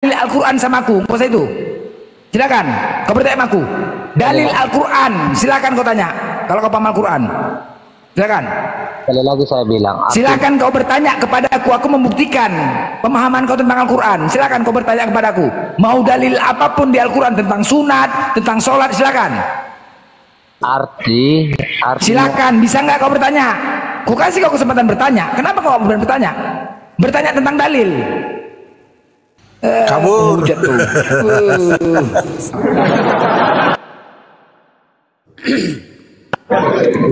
Al-Quran sama aku, kau itu. Silakan, kau bertanya sama aku. Dalil Al-Quran, silakan kau tanya. Kalau kau paham Al-Quran, silakan. Sekali lagi saya bilang. Silakan kau bertanya kepada aku membuktikan pemahaman kau tentang Al-Quran. Silakan kau bertanya kepada aku. Mau dalil apapun di Al-Quran tentang sunat, tentang sholat, silakan. Arti. Silakan, bisa nggak kau bertanya? Ku kasih kau kesempatan bertanya. Kenapa kau berani bertanya? Bertanya tentang dalil. Kabur. Jatuh.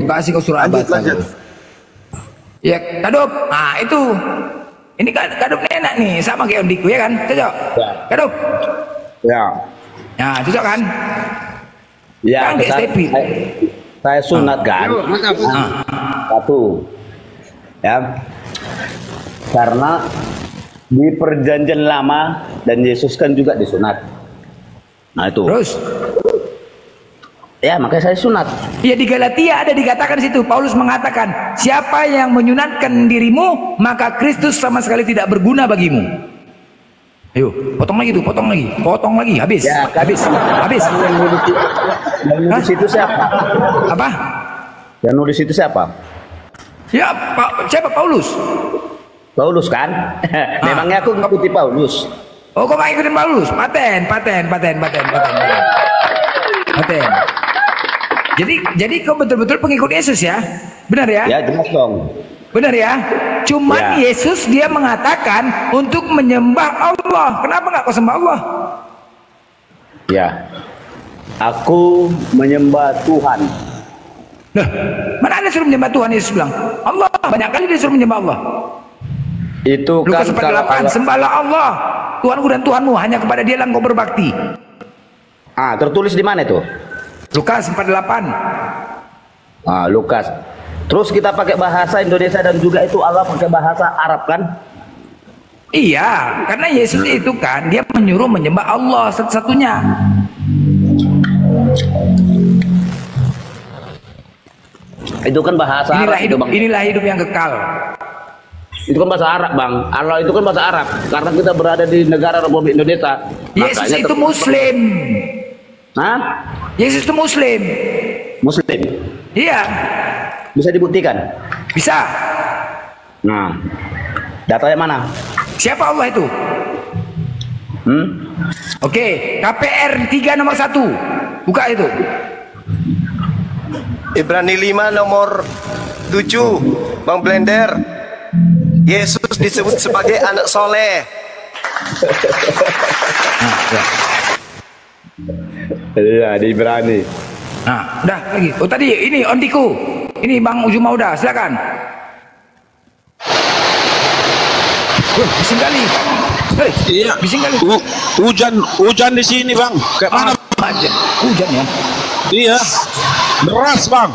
Kasih kau surah abad. Ya, Kadup. Nah, itu. Ini Kadup enak nih, sama kayak Ondiku ya kan? Cocok? Ya. Kadup. Ya. Nah, cocok kan? Ya, Kan saya sunat kan. Satu. Ya. Karena di perjanjian lama dan Yesus kan juga disunat. Nah, itu. Terus? Ya, makanya saya sunat. Ya, di Galatia ada dikatakan situ, Paulus mengatakan, siapa yang menyunatkan dirimu, maka Kristus sama sekali tidak berguna bagimu. Ayo, potong lagi tuh, potong lagi, habis. Ya, habis. Yang nulis itu siapa? Apa? Yang nulis itu siapa? Ya, siapa? Paulus. Paulus kan? Memangnya aku ngikuti Paulus. Oh, kok nggak ikutin Paulus? Paten. Jadi kau betul-betul pengikut Yesus ya? Benar ya? Ya, jelas dong. Benar ya? Cuman Ya. Yesus dia mengatakan untuk menyembah Allah. Kenapa nggak kau sembah Allah? Ya. Aku menyembah Tuhan. Nah, mana ada suruh menyembah Tuhan? Yesus bilang Allah. Banyak kali dia suruh menyembah Allah. Itu Lukas kan kalau 4:8, sembahlah Allah Tuhanku dan Tuhanmu, hanya kepada dia lah engkau berbakti. tertulis di mana itu? Lukas 4:8. Lukas. Terus kita pakai bahasa Indonesia dan juga itu Allah pakai bahasa Arab kan? Iya, karena Yesus itu kan dia menyuruh menyembah Allah satu-satunya. Itu kan bahasa Inilah Arab, hidup, Bang. inilah hidup yang kekal. Itu kan bahasa Arab, Bang. Allah itu kan bahasa Arab. Karena kita berada di negara Republik Indonesia. Yesus itu Muslim. Hah? Yesus itu Muslim. Muslim. Iya, Bisa dibuktikan? bisa. Nah, datanya mana? Siapa Allah itu? Oke, KPR 3 nomor 1. Buka itu. Ibrani 5 nomor 7. Bang Blender. Yesus disebut sebagai anak soleh. Iya, di Ibrani. Nah, udah lagi. Oh tadi ini Ondiku. Ini Bang Ujuma udah, silakan. Bising kali. Iya. Bising kali. Hujan di sini, Bang. Kayak mana? Aja. Hujan ya. Iya. Deras, Bang.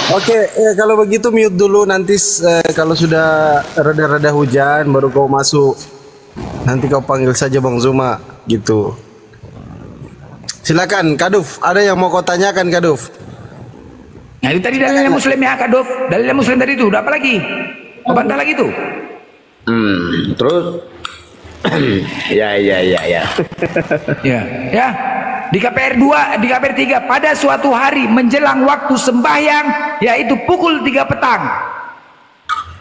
Oke, kalau begitu mute dulu, nanti kalau sudah reda-reda hujan baru kau masuk. Nanti kau panggil saja Bang Zuma gitu. Silakan Kaduf, ada yang mau kau tanyakan Kaduf? Nah itu tadi dalilnya Muslim ya Kak Dov. Dalilnya Muslim tadi itu, udah apa lagi? Mau bantah lagi tuh? Terus ya. Ya. Di KPR 2, di KPR 3 pada suatu hari menjelang waktu sembahyang yaitu pukul 3 petang.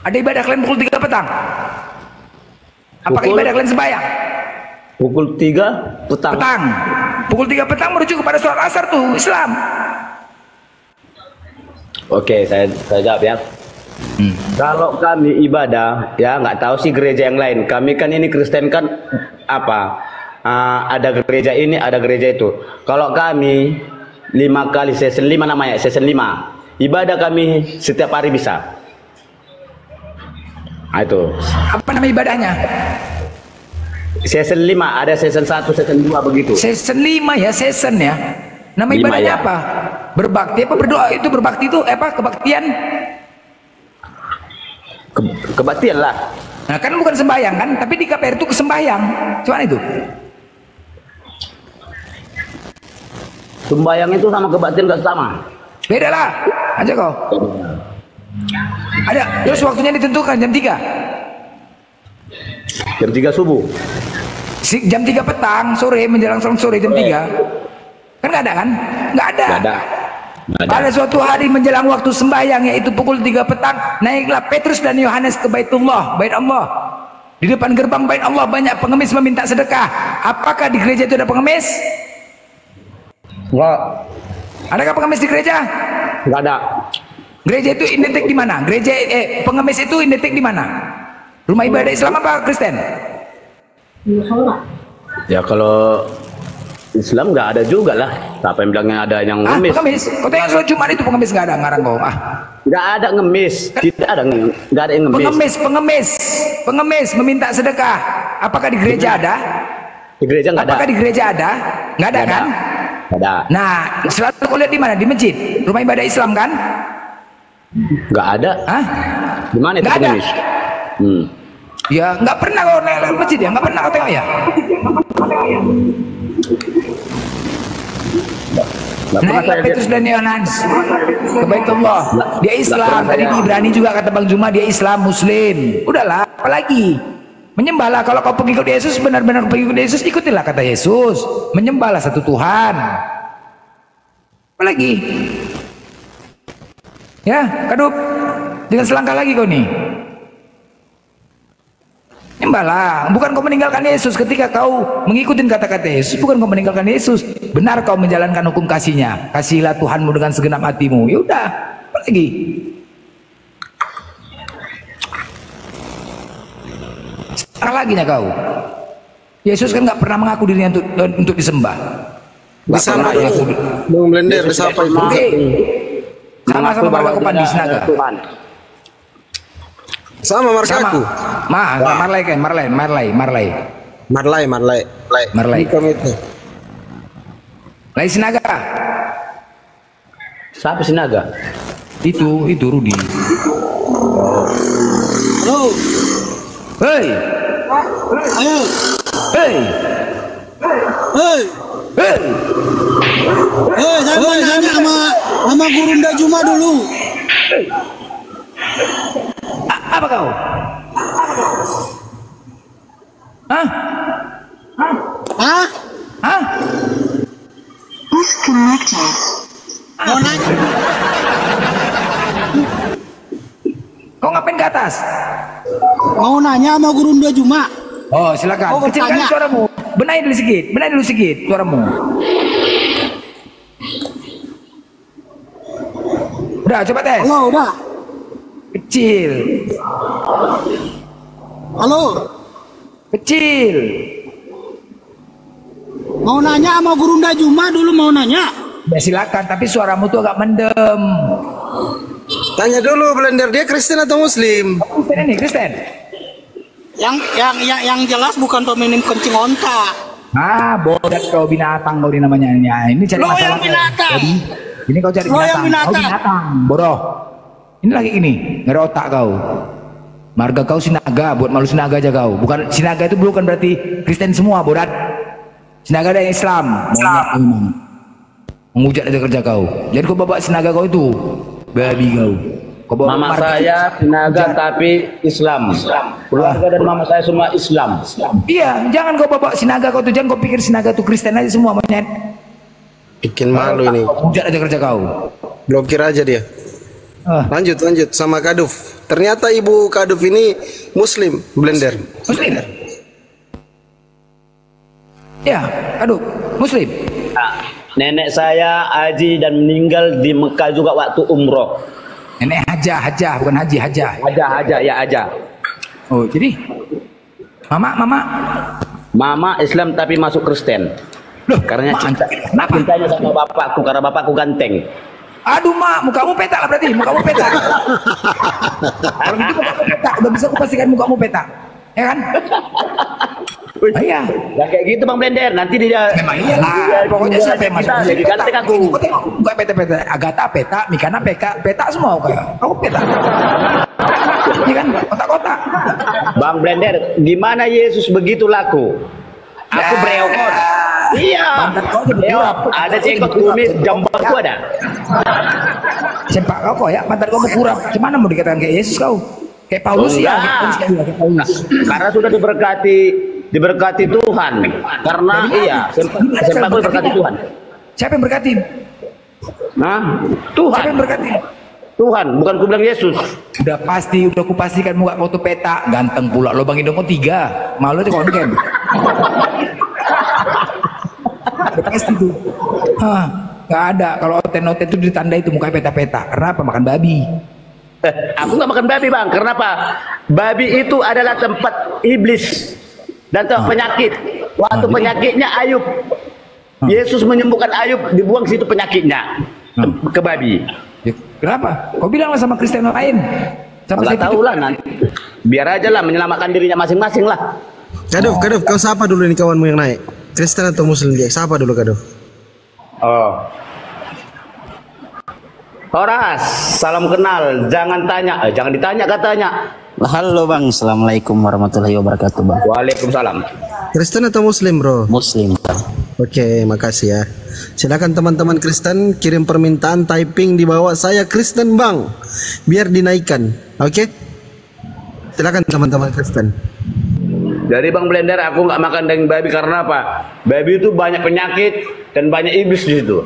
Ada ibadah kalian pukul 3 petang? Apakah ibadah kalian sembahyang? Pukul 3 petang. Pukul 3 petang merujuk kepada sholat asar tuh Islam. Oke, saya jawab ya. Kalau kami ibadah, ya nggak tahu sih gereja yang lain. Kami kan ini Kristen kan apa? Ada gereja ini, ada gereja itu. Kalau kami 5 kali season 5 namanya, season 5. Ibadah kami setiap hari bisa. Nah, itu. Apa nama ibadahnya? Season 5, ada season 1, season 2 begitu. Season 5 ya, season ya. Nama 5 ibadahnya ya. apa? Berbakti apa berdoa? Itu berbakti itu apa? Kebaktian? Kebaktian lah. Nah kan bukan sembahyang kan, tapi di KPR itu kesembahyang. Cuman itu. Sembayang itu sama kebaktian gak sama. Beda lah. Aja kau. Ada. Terus waktunya ditentukan jam 3. Jam 3 subuh. Jam 3 petang, sore, menjelang sore jam 3. Kan nggak ada kan? Nggak ada. Nggak ada. Nggak ada. Pada suatu hari menjelang waktu sembahyang, yaitu pukul 3 petang, naiklah Petrus dan Yohanes ke Baitullah, Bait Allah. Di depan gerbang Bait Allah banyak pengemis meminta sedekah. Apakah di gereja itu ada pengemis? Enggak. Adakah pengemis di gereja? Enggak ada. Gereja itu identik di mana? Pengemis itu identik di mana? Rumah ibadah Islam apa Kristen? Ya kalau Islam nggak ada juga lah. Siapa yang bilangnya ada yang ngemis? Pengemis. Kau tengok sholat Jumat itu pengemis nggak ada ngarang kau. Nggak ada ngemis. Tidak ada nggak ada yang ngemis. Pengemis meminta sedekah. Apakah di gereja ada? Di gereja nggak ada. Apakah di gereja ada? Nggak ada kan? Nggak ada. Nah, selalu kau lihat di mana? Di masjid, rumah ibadah Islam kan? Nggak ada. Hah? Di mana itu Nggak ada. pengemis? Ya nggak pernah kau naik masjid ya? Nggak pernah kau tengok ya? Naiklah Petrus dan Yohanes ke Baitullah. Dia Islam. Tadi di Ibrani juga kata Bang Juma dia Islam, Muslim. Udahlah, apalagi menyembahlah. Kalau kau pengikut Yesus, benar-benar pengikut Yesus, ikutilah kata Yesus. Menyembahlah satu Tuhan. Apalagi? Ya, Kadup, jangan selangkah lagi kau nih. Nyembahlah, bukan kau meninggalkan Yesus. Ketika kau mengikuti kata-kata Yesus, bukan kau meninggalkan Yesus. Benar kau menjalankan hukum kasihnya. Kasihilah Tuhanmu dengan segenap hatimu. Ya udah, apa lagi? Sekarang lagi nya kau. Yesus kan nggak pernah mengaku dirinya untuk disembah. Bisa Bang Blender, bisa apa itu? Sama-sama berlakukan di Sinaga. Sama markaku. Marlai. Komite. Lai Sinaga. Siapa Sinaga? Itu Rudi. Halo. Hei. Ayo. Hei. Hei. Hei. Hei, saya mau nanya sama Gurunda Juma dulu. Apa kau? Hah? Hah? Disconnected. Mau nanya? Kau ngapain ke atas? Mau nanya sama Gurunda Juma. Oh, silakan. Oh, Kecilkan bertanya. suaramu. Benahi dulu sedikit suaramu. Udah, coba tes. Halo, udah. Kecil. Halo. Kecil. Mau nanya sama Gurunda Juma dulu, mau nanya. Ya silakan, tapi suaramu tuh agak mendem. Tanya dulu Blender, dia Kristen atau Muslim? Kristen ini, Kristen. Yang jelas bukan peminim kencing onta. Bodat kau binatang kau ini namanya. Ini cari Lo masalah. yang binatang. Jadi, ini kau cari Lo yang binatang. Kau binatang. binatang, bodoh. Ini lagi ini, nggak ada otak kau. Marga kau Sinaga, buat malu Sinaga aja kau. Bukan Sinaga itu bukan berarti Kristen semua, bodat. Sinaga ada yang Islam. Menghujat aja kerja kau. Jadi kau bawa Sinaga kau itu, babi kau. Kau bawa Mama marga. saya Sinaga tapi Islam. Keluarga dan mama saya semua Islam. Iya, jangan kau bawa Sinaga kau tuh, jangan kau pikir Sinaga tuh Kristen aja semua, monyet. Bikin malu ini. Hujat aja kerja kau. Blokir aja dia. Lanjut sama Kaduf. Ternyata ibu Kaduf ini Muslim, Blender. Muslim. Ya, aduh, Muslim. Nenek saya haji dan meninggal di Mekah juga waktu umroh. Nenek hajah, bukan haji, hajah. Aja. Oh, jadi Mama Islam tapi masuk Kristen. loh, Karena kenapa? cintanya sama bapakku karena bapakku ganteng. Aduh, Mak, mukamu petak lah berarti, mukamu petak. Kalau gitu mukamu petak, udah bisa aku pastikan mukamu petak. Ya kan? Oh, iya. Ya kayak gitu Bang Blender, nanti dia Memang iyalah, pokoknya siapa yang masuk jadi ganteng aku. Kau tengok, bukan peta-peta, Agatha peta, Mikana peta semua kayak. Kau peta. Iya kan? Kotak-kotak. Bang Blender, gimana Yesus begitu laku? Aku bereokor. Iya. Pantat kau jadi kurap. Ada jenggot kumis, jambatku ada. Sempak kau ya, pantat kau berkurap. Cuman mau dikatakan kayak Yesus kau? Kayak Paulus ya, Enggak. kayak Paulus. Karena sudah diberkati Tuhan. Karena iya, sempat diberkati Tuhan. Siapa yang berkati? Nah, Siapa Tuhan. yang berkati? Tuhan, bukan ku bilang Yesus. Udah pasti, udah kupastikan muka kau tuh peta, ganteng pula. Lobang hidung kau 3, malu aja konken. Udah pasti tuh. Hah, nggak ada. Kalau oten-oten itu ditandai itu muka peta-peta. Kenapa? Makan babi. Aku nggak makan babi bang. Kenapa? Babi itu adalah tempat iblis dan tempat penyakit. Waktu penyakitnya Ayub, Yesus menyembuhkan Ayub, dibuang situ penyakitnya ke babi. Ya, kenapa? Kau bilanglah sama Kristen lain. Sama Nggak tahu lah nanti. Biar aja lah menyelamatkan dirinya masing-masing lah. Kaduf, kau sapa dulu ini kawanmu yang naik. Kristen atau Muslim dia? Sapa dulu Kaduf. Oh. Horas, salam kenal. Jangan tanya, jangan ditanya katanya. Halo bang, assalamualaikum warahmatullahi wabarakatuh bang. Waalaikumsalam. Kristen atau Muslim bro? Muslim bang. Oke, makasih ya. Silakan teman-teman Kristen kirim permintaan typing di bawah saya Kristen bang, biar dinaikkan. Oke? Silakan teman-teman Kristen. Dari Bang Blender aku nggak makan daging babi karena apa? Babi itu banyak penyakit dan banyak iblis di situ.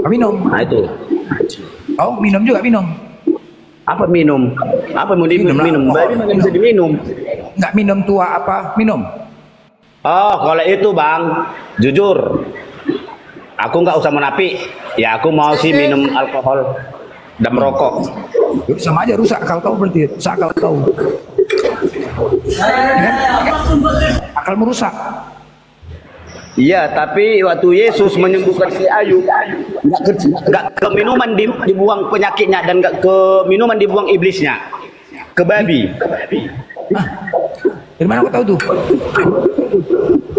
Minum. Nah itu. Oh, minum juga minum. Apa minum? Apa mau diminum? Minum lah. Babi mana bisa diminum? Nggak minum tua apa? Minum. Oh, kalau itu bang, jujur, aku nggak usah menapik. Ya aku mau sih minum alkohol dan merokok. Sama aja rusak akal kau berarti. Rusak akal kau. Ya kan? Akal merusak. Iya, tapi waktu Yesus menyembuhkan si Ayub, nggak ke minuman dibuang penyakitnya dan nggak ke minuman dibuang iblisnya, ke babi. Dari mana aku tahu tuh?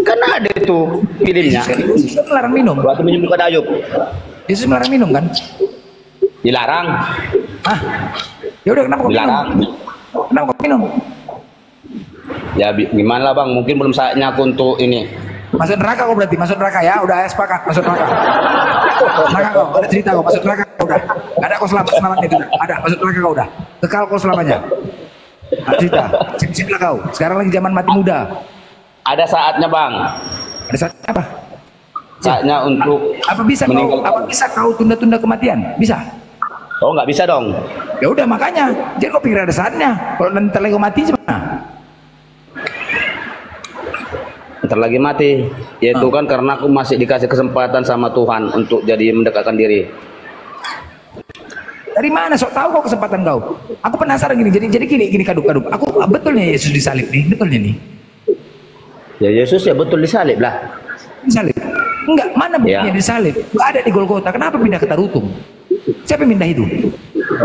Karena ada itu filmnya. Yesus melarang minum. Waktu menyembuhkan Ayub, Yesus melarang minum kan? dilarang. Ah, ya udah kenapa kau minum? Dilarang. Kenapa kau minum? Ya gimana lah bang, mungkin belum saatnya aku untuk ini. Masuk neraka kau berarti, masuk neraka ya, udah sepakat masuk neraka. Neraka kau, ada cerita kau masuk neraka kau udah. Gak ada kau selamat itu, ada masuk neraka kau udah. Kekal kau selamanya. Ada cerita, sip lah kau. Sekarang lagi zaman mati muda. Ada saatnya bang. Ada saatnya apa? Saatnya untuk Apa bisa kau tunda-tunda kematian? Bisa? Oh nggak bisa dong. Ya udah makanya, jadi kau pikir ada saatnya. Kalau nanti lagi kau mati gimana? Ntar lagi mati. Yaitu kan karena aku masih dikasih kesempatan sama Tuhan untuk jadi mendekatkan diri. Dari mana sok tahu kau kesempatan kau? Aku penasaran gini. Jadi gini kaduk. Aku betulnya Yesus disalib nih, betulnya nih. Ya Yesus ya betul disalib lah. Disalib? Enggak, mana buktinya Ya. disalib? Enggak ada di Golgota. Kenapa pindah ke Tarutung? Siapa yang pindah itu?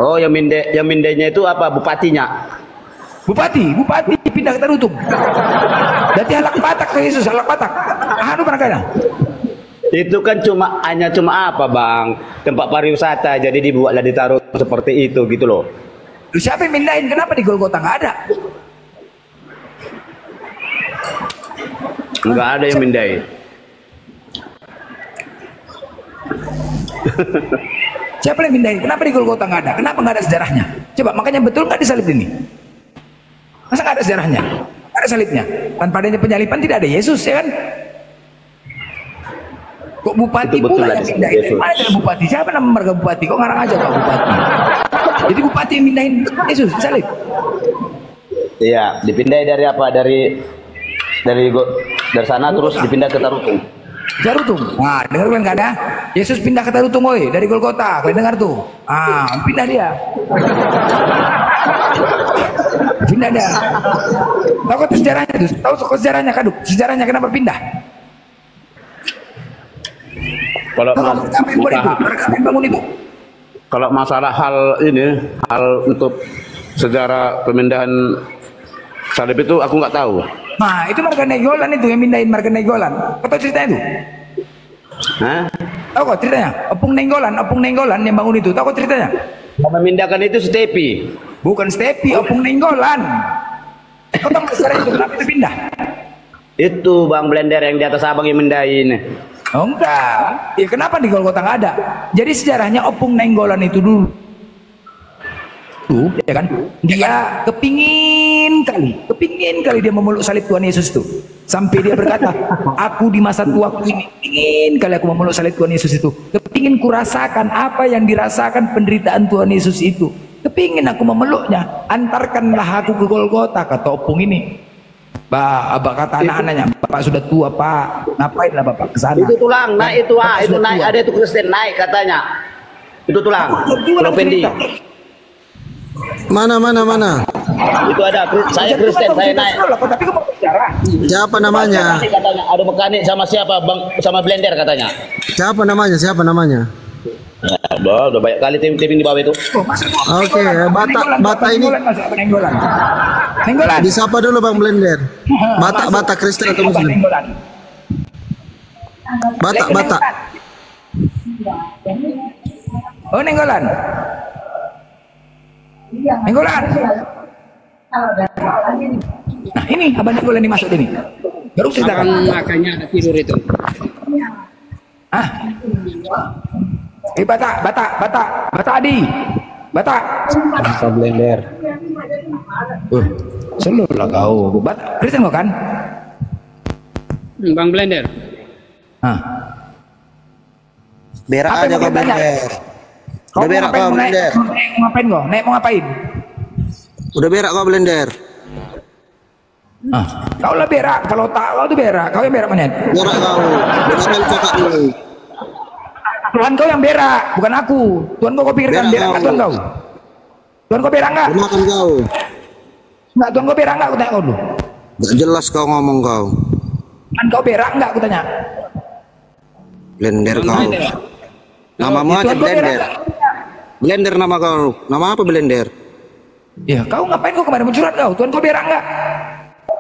Oh yang mindenya itu apa? Bupatinya. Bupati pindah ke Tarutung. Berarti halak patak ke Yesus, halak patak. Anu pernah kaya? Itu kan hanya apa bang? Tempat pariwisata jadi dibuatlah ditaruh seperti itu gitu loh. Lu siapa yang mindahin? Kenapa di Golgota nggak ada? Nggak ada yang mindahin. Siapa yang mindahin? Kenapa di Golgota nggak ada? Kenapa nggak ada sejarahnya? Coba, makanya betul nggak disalib ini? Masa nggak ada sejarahnya? Nggak ada salibnya. Tanpa adanya penyaliban tidak ada Yesus, ya kan? Kok bupati Itu betul pula lah, yang mindahin? Yesus. Mana ada bupati? Siapa nama marga bupati? Kok ngarang aja kok bupati? Jadi bupati yang mindahin Yesus disalib. Iya, dipindah dari apa? Dari sana terus dipindah ke Tarutung. Tarutung. Nah, dengar kan nggak ada? Yesus pindah ke Tarutung, oi, dari Golgota. Kalian dengar tuh? Ah, pindah dia. Pindah dia. Tahu kok sejarahnya tuh? Tahu kok sejarahnya kaduk? Sejarahnya kenapa pindah? Kalau Siapa yang buat itu? Mereka yang bangun itu. kalau masalah hal untuk sejarah pemindahan salib itu aku nggak tahu. Nah, itu marga Negolan itu yang mindahin marga Negolan. Kau tahu ceritanya itu? Hah? Tahu kok ceritanya? Opung Nenggolan yang bangun itu. Tahu kok ceritanya? Yang memindahkan itu Stepi. Bukan Stepi, Opung Nenggolan. Kau tahu sejarah itu kenapa itu pindah? Itu Bang Blender yang di atas abang yang mindahin. Oh enggak. Ya kenapa di Golgota nggak ada? Jadi sejarahnya Opung Nenggolan itu dulu. itu, ya kan? Dia kepingin kali dia memeluk salib Tuhan Yesus itu. Sampai dia berkata, aku di masa tuaku ini ingin kali aku memeluk salib Tuhan Yesus itu. Kepingin kurasakan apa yang dirasakan penderitaan Tuhan Yesus itu. Kepingin aku memeluknya. Antarkanlah aku ke Golgota, kata opung ini. Abah kata anak-anaknya, Bapak sudah tua Pak, ngapainlah Bapak ke sana? Itu tulang, naik itu itu naik, ada itu Kristen naik katanya. Itu tulang, Bro Pendi. Mana? Itu ada, saya Kristen, saya naik. Tapi kamu bicara. Siapa namanya? Katanya ada mekanik sama siapa, Bang, sama blender katanya. Siapa namanya? Ya, udah banyak kali tim di bawah itu. Oke, Bata ini. Nenggolan. Disapa dulu Bang Blender. Bata Kristen atau Muslim? Bata. Oh, Nenggolan. Nah, ini abang Nenggolan dimasuk ini. Baru ceritakan. Makanya ada tidur itu. Bata Adi. Bata Blender. Selalu lah kau. Bata Kristen kau kan? Bang Blender. Berak aja kau Blender. Kau berak kau Blender. Ngapain kau? Naik mau ngapain? Udah berak kau Blender. Kau lah berak. Kalau tak kau tuh berak. Kau yang berak mana? Berak kau. Berak kakak dulu. Tuhan kau yang berak, bukan aku. Tuhan kau pikirkan berak nggak Tuhan kau? Tuhan kau berak nggak? Makan kau. Nggak, Tuhan kau berak nggak? Aku tanya kau dulu. Nggak jelas kau ngomong kau. Tuhan kau berak nggak? Aku tanya. Blender kau. Namamu aja Blender. Blender nama kau. Nama apa Blender? Ya, kau ngapain kau kemarin mencurhat kau? Tuhan kau berak nggak?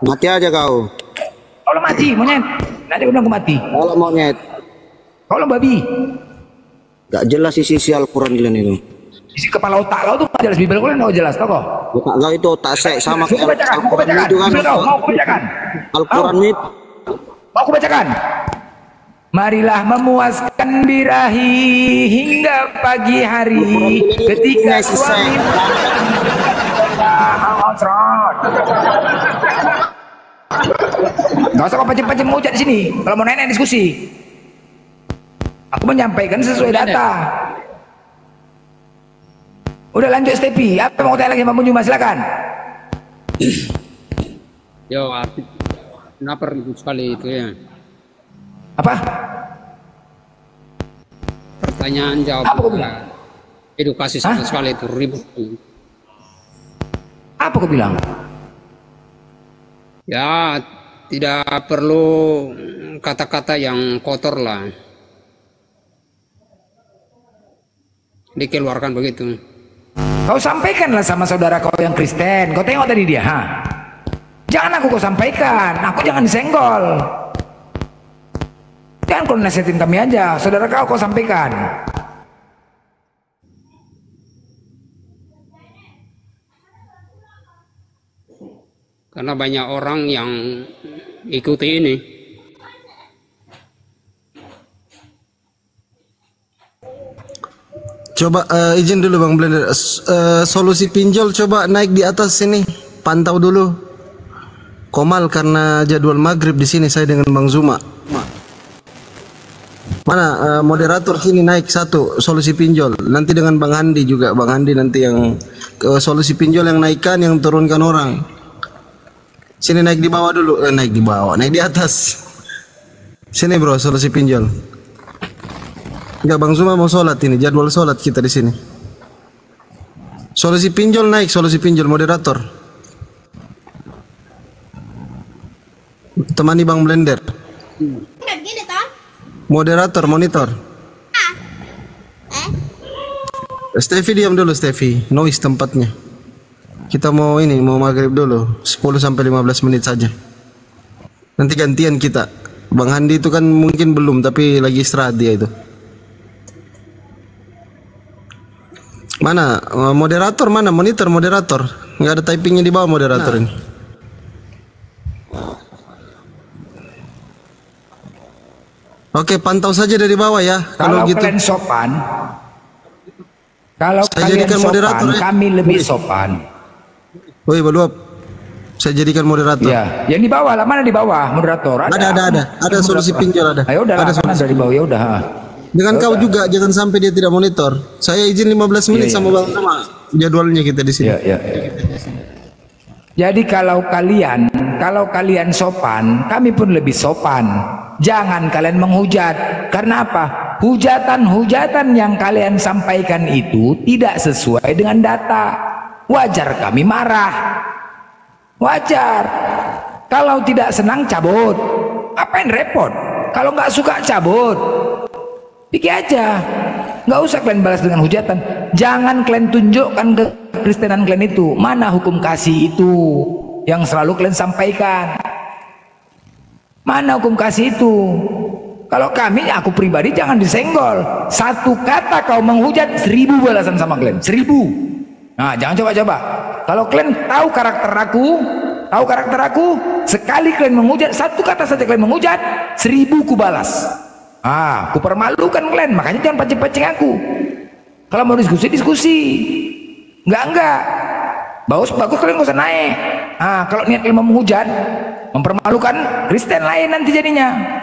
Mati aja kau. Kau lah mati, monyet. Nanti aku bilang aku mati. Kalau monyet. Kau lah babi. Gak jelas isi Al-Quran kalian itu. Isi kepala otak kau tuh nggak jelas. Bibel kau nggak jelas, tau kau? Otak kau itu otak saya sama kayak Al-Quran itu kan. Mau aku bacakan? Al-Quran itu. Mau aku bacakan? Marilah memuaskan birahi hingga pagi hari ketika suami nggak usah kau pancing-pancing mujat di sini. Kalau mau nenek diskusi. Aku menyampaikan sesuai data. Udah lanjut Stepi. Apa mau tanya lagi Mbak Munjuma? Silakan. Yo, kenapa ribut sekali itu ya? Apa? Pertanyaan jawab. Apa kau bilang? Edukasi sama sekali itu ribut. Apa kau bilang? Ya, tidak perlu kata-kata yang kotor lah. Dikeluarkan begitu. Kau sampaikanlah sama saudara kau yang Kristen. Kau tengok tadi dia, Jangan aku kau sampaikan. Aku jangan disenggol. Jangan kau nasihatin kami aja. Saudara kau sampaikan. Karena banyak orang yang ikuti ini. Coba izin dulu Bang Blender. Solusi pinjol coba naik di atas sini. Pantau dulu. Komal karena jadwal maghrib di sini saya dengan Bang Zuma. Mana moderator sini naik satu solusi pinjol. Nanti dengan Bang Handi juga. Bang Handi nanti yang solusi pinjol yang naikkan, yang turunkan orang. Sini naik di bawah dulu. Naik di bawah, naik di atas. Sini bro, solusi pinjol. Enggak, Bang Zuma mau sholat ini, jadwal sholat kita di sini. Solusi pinjol naik, solusi pinjol moderator. Temani Bang Blender. Moderator, monitor. Steffi diam dulu Steffi, noise tempatnya. Kita mau ini, mau maghrib dulu, 10 sampai 15 menit saja. Nanti gantian kita. Bang Handi itu kan mungkin belum, tapi lagi istirahat dia itu. Mana moderator, mana monitor moderator? Nggak ada typingnya di bawah moderator ini. Oke, pantau saja dari bawah ya. Kalau gitu. kalian sopan, Kalau Saya kalian jadikan sopan, moderator, ya. kami lebih sopan. Woi, Baluap. Saya jadikan moderator. Ya, yang di bawah lah, mana di bawah moderator? Ada solusi pinjol ada. Ayo udah Ada lah, kan solusi. ada di bawah ya udah. Dengan kau juga jangan sampai dia tidak monitor. Saya izin 15 menit Iya, sama Bang sama jadwalnya kita di sini. Ya. Jadi kalau kalian sopan, kami pun lebih sopan. Jangan kalian menghujat. Karena apa? Hujatan-hujatan yang kalian sampaikan itu tidak sesuai dengan data. Wajar kami marah. Wajar. Kalau tidak senang cabut. Apain repot? Kalau nggak suka cabut. Pikir aja. Nggak usah kalian balas dengan hujatan. Jangan kalian tunjukkan ke Kristenan kalian itu. Mana hukum kasih itu yang selalu kalian sampaikan? Mana hukum kasih itu? Kalau kami, aku pribadi jangan disenggol. Satu kata kau menghujat, 1000 balasan sama kalian. 1000. Nah, jangan coba-coba. Kalau kalian tahu karakter aku, sekali kalian menghujat, satu kata saja kalian menghujat, 1000 ku balas. Ku permalukan kalian, makanya jangan pancing-pancing aku. Kalau mau diskusi. Enggak. Bagus kalian gak usah naik. Kalau niat kalian menghujat, mempermalukan Kristen lain nanti jadinya.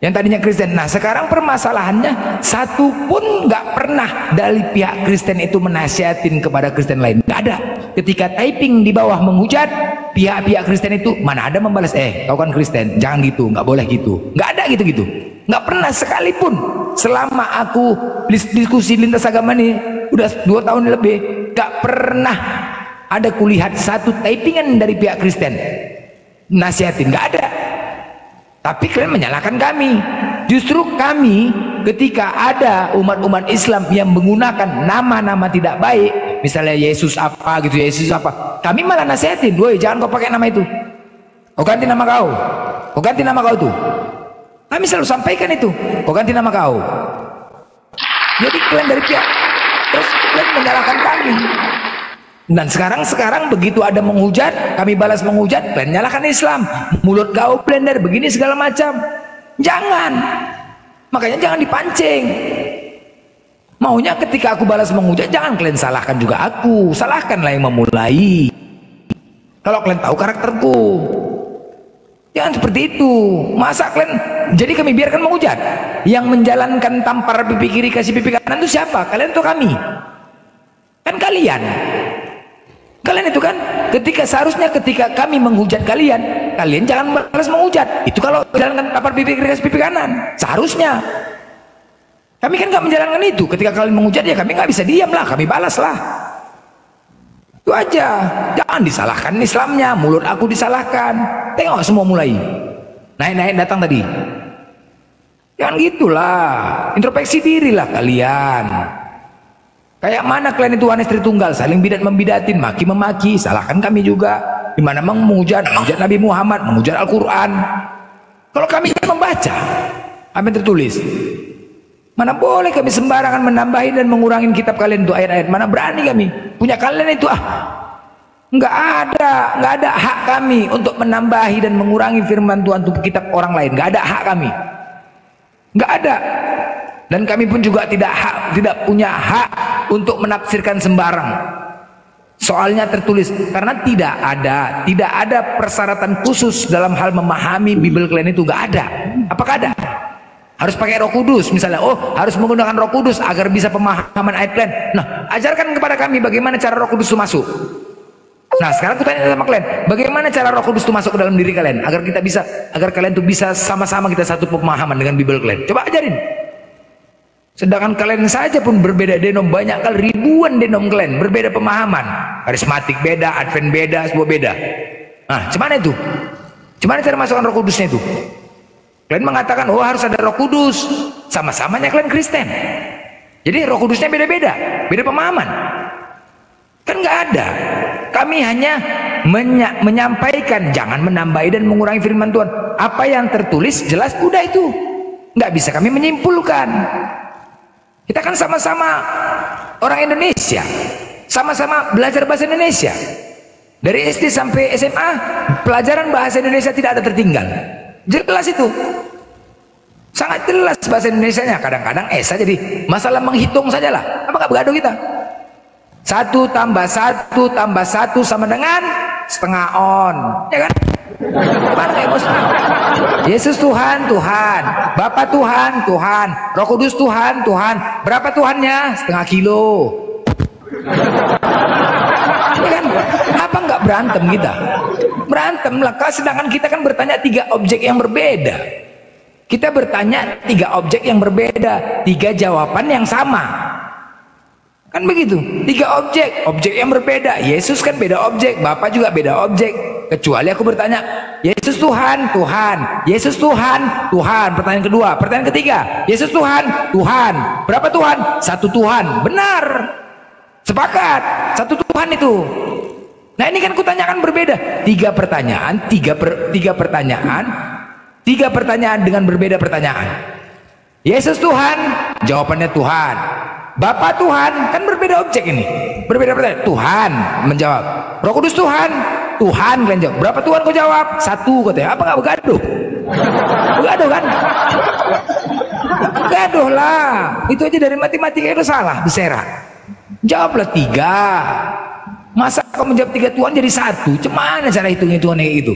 Yang tadinya Kristen. Nah, sekarang permasalahannya satu pun nggak pernah dari pihak Kristen itu menasihatin kepada Kristen lain. Nggak ada. Ketika typing di bawah menghujat, pihak-pihak Kristen itu mana ada membalas, kau kan Kristen, jangan gitu, nggak boleh gitu. Nggak ada gitu-gitu. Nggak pernah sekalipun selama aku diskusi lintas agama ini udah 2 tahun lebih, nggak pernah ada kulihat satu typingan dari pihak Kristen nasihatin, nggak ada. Tapi kalian menyalahkan kami. Justru kami ketika ada umat-umat Islam yang menggunakan nama-nama tidak baik, misalnya Yesus apa gitu, Yesus apa, kami malah nasihatin, woi jangan kau pakai nama itu, kau ganti nama kau, tuh. Kami selalu sampaikan itu, kau ganti nama kau. Jadi kalian dari pihak, terus kalian menyalahkan kami. Dan sekarang begitu ada menghujat, kami balas menghujat, kalian nyalahkan Islam, mulut kau blender begini segala macam. Jangan, makanya jangan dipancing. Maunya ketika aku balas menghujat, jangan kalian salahkan juga aku, salahkanlah yang memulai. Kalau kalian tahu karakterku, jangan seperti itu. Masa kalian, jadi kami biarkan menghujat. Yang menjalankan tampar pipi kiri kasih pipi kanan itu siapa? Kalian atau kami? Kan kalian. Kalian itu kan, seharusnya ketika kami menghujat kalian jangan balas menghujat. Itu kalau jalankan tampar pipi kiri pipi kanan, seharusnya. Kami kan nggak menjalankan itu. Ketika kalian menghujat ya kami nggak bisa diam lah, kami balas lah. Itu aja. Jangan disalahkan Islamnya, mulut aku disalahkan. Tengok semua mulai naik datang tadi. Jangan gitulah. Introspeksi dirilah kalian. Kayak mana kalian itu Anes Tritunggal, saling bidat-membidatin, maki-memaki, salahkan kami juga. Di mana menghujat Nabi Muhammad, menghujat Al-Quran. Kalau kami membaca apa yang tertulis, mana boleh kami sembarangan menambahin dan mengurangi kitab kalian itu ayat-ayat. Mana berani kami, punya kalian itu nggak ada hak kami untuk menambahi dan mengurangi firman Tuhan untuk kitab orang lain. Nggak ada hak kami, nggak ada. Dan kami pun juga tidak punya hak untuk menafsirkan sembarang. Soalnya tertulis, karena tidak ada persyaratan khusus dalam hal memahami Bible kalian itu, nggak ada. Apakah ada? Harus pakai Roh Kudus misalnya. Harus menggunakan Roh Kudus agar bisa pemahaman ayat kalian. Nah, ajarkan kepada kami bagaimana cara Roh Kudus itu masuk. Nah, sekarang aku tanya sama kalian, bagaimana cara Roh Kudus itu masuk ke dalam diri kalian agar kalian tuh bisa sama-sama kita satu pemahaman dengan Bible kalian. Coba ajarin. Sedangkan kalian saja pun berbeda denom, banyak kali ribuan denom kalian, berbeda pemahaman. Karismatik beda, Advent beda, semua beda. Nah, gimana itu? Gimana cara masukkan Roh Kudusnya itu? Kalian mengatakan, harus ada Roh Kudus. Sama-samanya kalian Kristen. Jadi Roh Kudusnya beda-beda, beda pemahaman. Kan nggak ada. Kami hanya menyampaikan, jangan menambahi dan mengurangi firman Tuhan. Apa yang tertulis jelas, udah itu. Nggak bisa kami menyimpulkan. Kita kan sama-sama orang Indonesia, sama-sama belajar bahasa Indonesia. Dari SD sampai SMA, pelajaran bahasa Indonesia tidak ada tertinggal. Jelas itu, sangat jelas bahasa Indonesianya. Kadang-kadang saja jadi masalah menghitung sajalah. Apa nggak begaduh kita? 1 tambah 1 tambah 1 sama dengan setengah on, ya kan? Gimana ya bos? Yesus Tuhan, Tuhan. Bapa Tuhan, Tuhan. Roh Kudus Tuhan, Tuhan. Berapa Tuhannya? Setengah kilo. Ya kan? Apa nggak berantem kita? Berantem lah. Sedangkan kita kan bertanya 3 objek yang berbeda. Kita bertanya 3 objek yang berbeda, 3 jawaban yang sama. Kan begitu, 3 objek yang berbeda. Yesus kan beda objek, Bapa juga beda objek. Kecuali aku bertanya, Yesus Tuhan, Tuhan. Yesus Tuhan, Tuhan. Pertanyaan kedua. Pertanyaan ketiga, Yesus Tuhan, Tuhan. Berapa Tuhan? 1 Tuhan. Benar. Sepakat. 1 Tuhan itu. Nah ini kan kutanyakan berbeda. 3 pertanyaan, 3 pertanyaan. 3 pertanyaan dengan berbeda pertanyaan. Yesus Tuhan, jawabannya Tuhan. Bapa Tuhan, kan berbeda objek ini, berbeda pertanyaan. Tuhan menjawab. Roh Kudus Tuhan, Tuhan kalian jawab. Berapa Tuhan kau jawab? 1 katanya. Apa nggak begaduh? Begaduh kan? Begaduh lah. Itu aja dari matematika itu salah, berserak. Jawablah 3. Masa kau menjawab 3 Tuhan jadi 1? Cemana cara hitungnya Tuhan kayak gitu?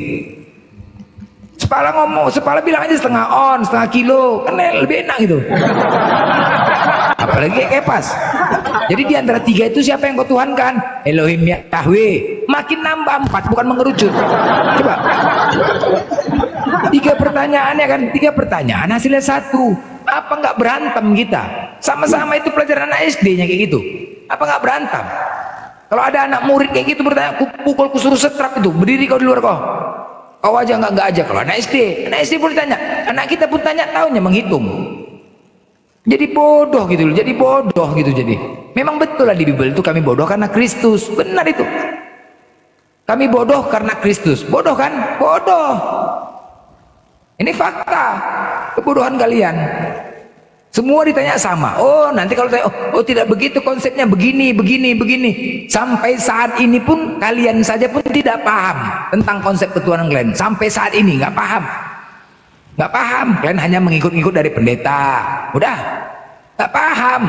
Sepala ngomong, sepala bilang aja setengah on, setengah kilo, kan lebih enak gitu. Apalagi kayak pas. Jadi di antara 3 itu siapa yang kau tuhankan? Elohim Yahweh. Makin nambah 4, bukan mengerucut. Coba. 3 pertanyaan ya kan? 3 pertanyaan hasilnya 1. Apa nggak berantem kita? Sama-sama itu pelajaran anak SD-nya kayak gitu. Apa nggak berantem? Kalau ada anak murid kayak gitu bertanya, pukul kusuruh setrap itu, berdiri kau di luar kau. Kau aja nggak aja. Kalau anak SD pun ditanya, anak kita pun tanya, tahunya menghitung. Jadi bodoh gitu loh, jadi bodoh gitu. Jadi memang betul lah di Bible itu kami bodoh karena Kristus, benar itu. Kami bodoh karena Kristus, bodoh kan? Bodoh. Ini fakta kebodohan kalian. Semua ditanya sama. Oh nanti kalau tanya, oh tidak begitu konsepnya, begini. Sampai saat ini pun kalian saja pun tidak paham tentang konsep ketuhanan kalian. Sampai saat ini nggak paham. Nggak paham, kalian hanya mengikut-ikut dari pendeta. Udah, nggak paham.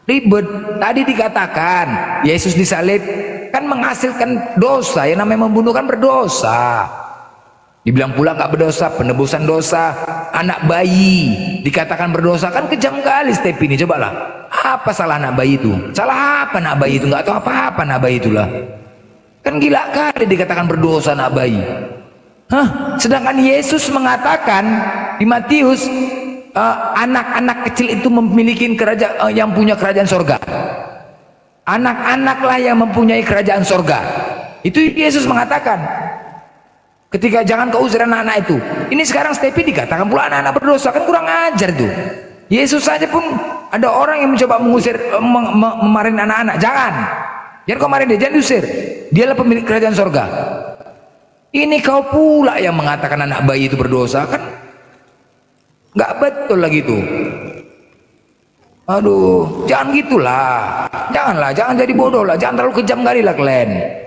Ribet. Tadi dikatakan Yesus disalib kan menghasilkan dosa. Yang namanya membunuh kan berdosa. Dibilang pula nggak berdosa, penebusan dosa. Anak bayi dikatakan berdosa, kan kejam kali step ini. Cobalah, apa salah anak bayi itu? Salah apa anak bayi itu? Nggak tahu apa-apa anak bayi itulah. Kan gila kali dikatakan berdosa anak bayi. Hah? Sedangkan Yesus mengatakan di Matius, anak-anak kecil itu memiliki kerajaan, yang punya kerajaan sorga. Anak-anaklah yang mempunyai kerajaan sorga. Itu Yesus mengatakan. Ketika jangan kau usir anak-anak itu. Ini sekarang Stepi dikatakan pula anak-anak berdosa, kan kurang ajar tuh. Yesus saja pun ada orang yang mencoba mengusir, memarahin anak-anak. Jangan kau marahin dia, jangan diusir. Dialah pemilik kerajaan sorga. Ini kau pula yang mengatakan anak bayi itu berdosa, kan nggak betul lagi tuh. Aduh, jangan gitulah. Jangan jadi bodoh lah. Jangan terlalu kejam kali lah kalian.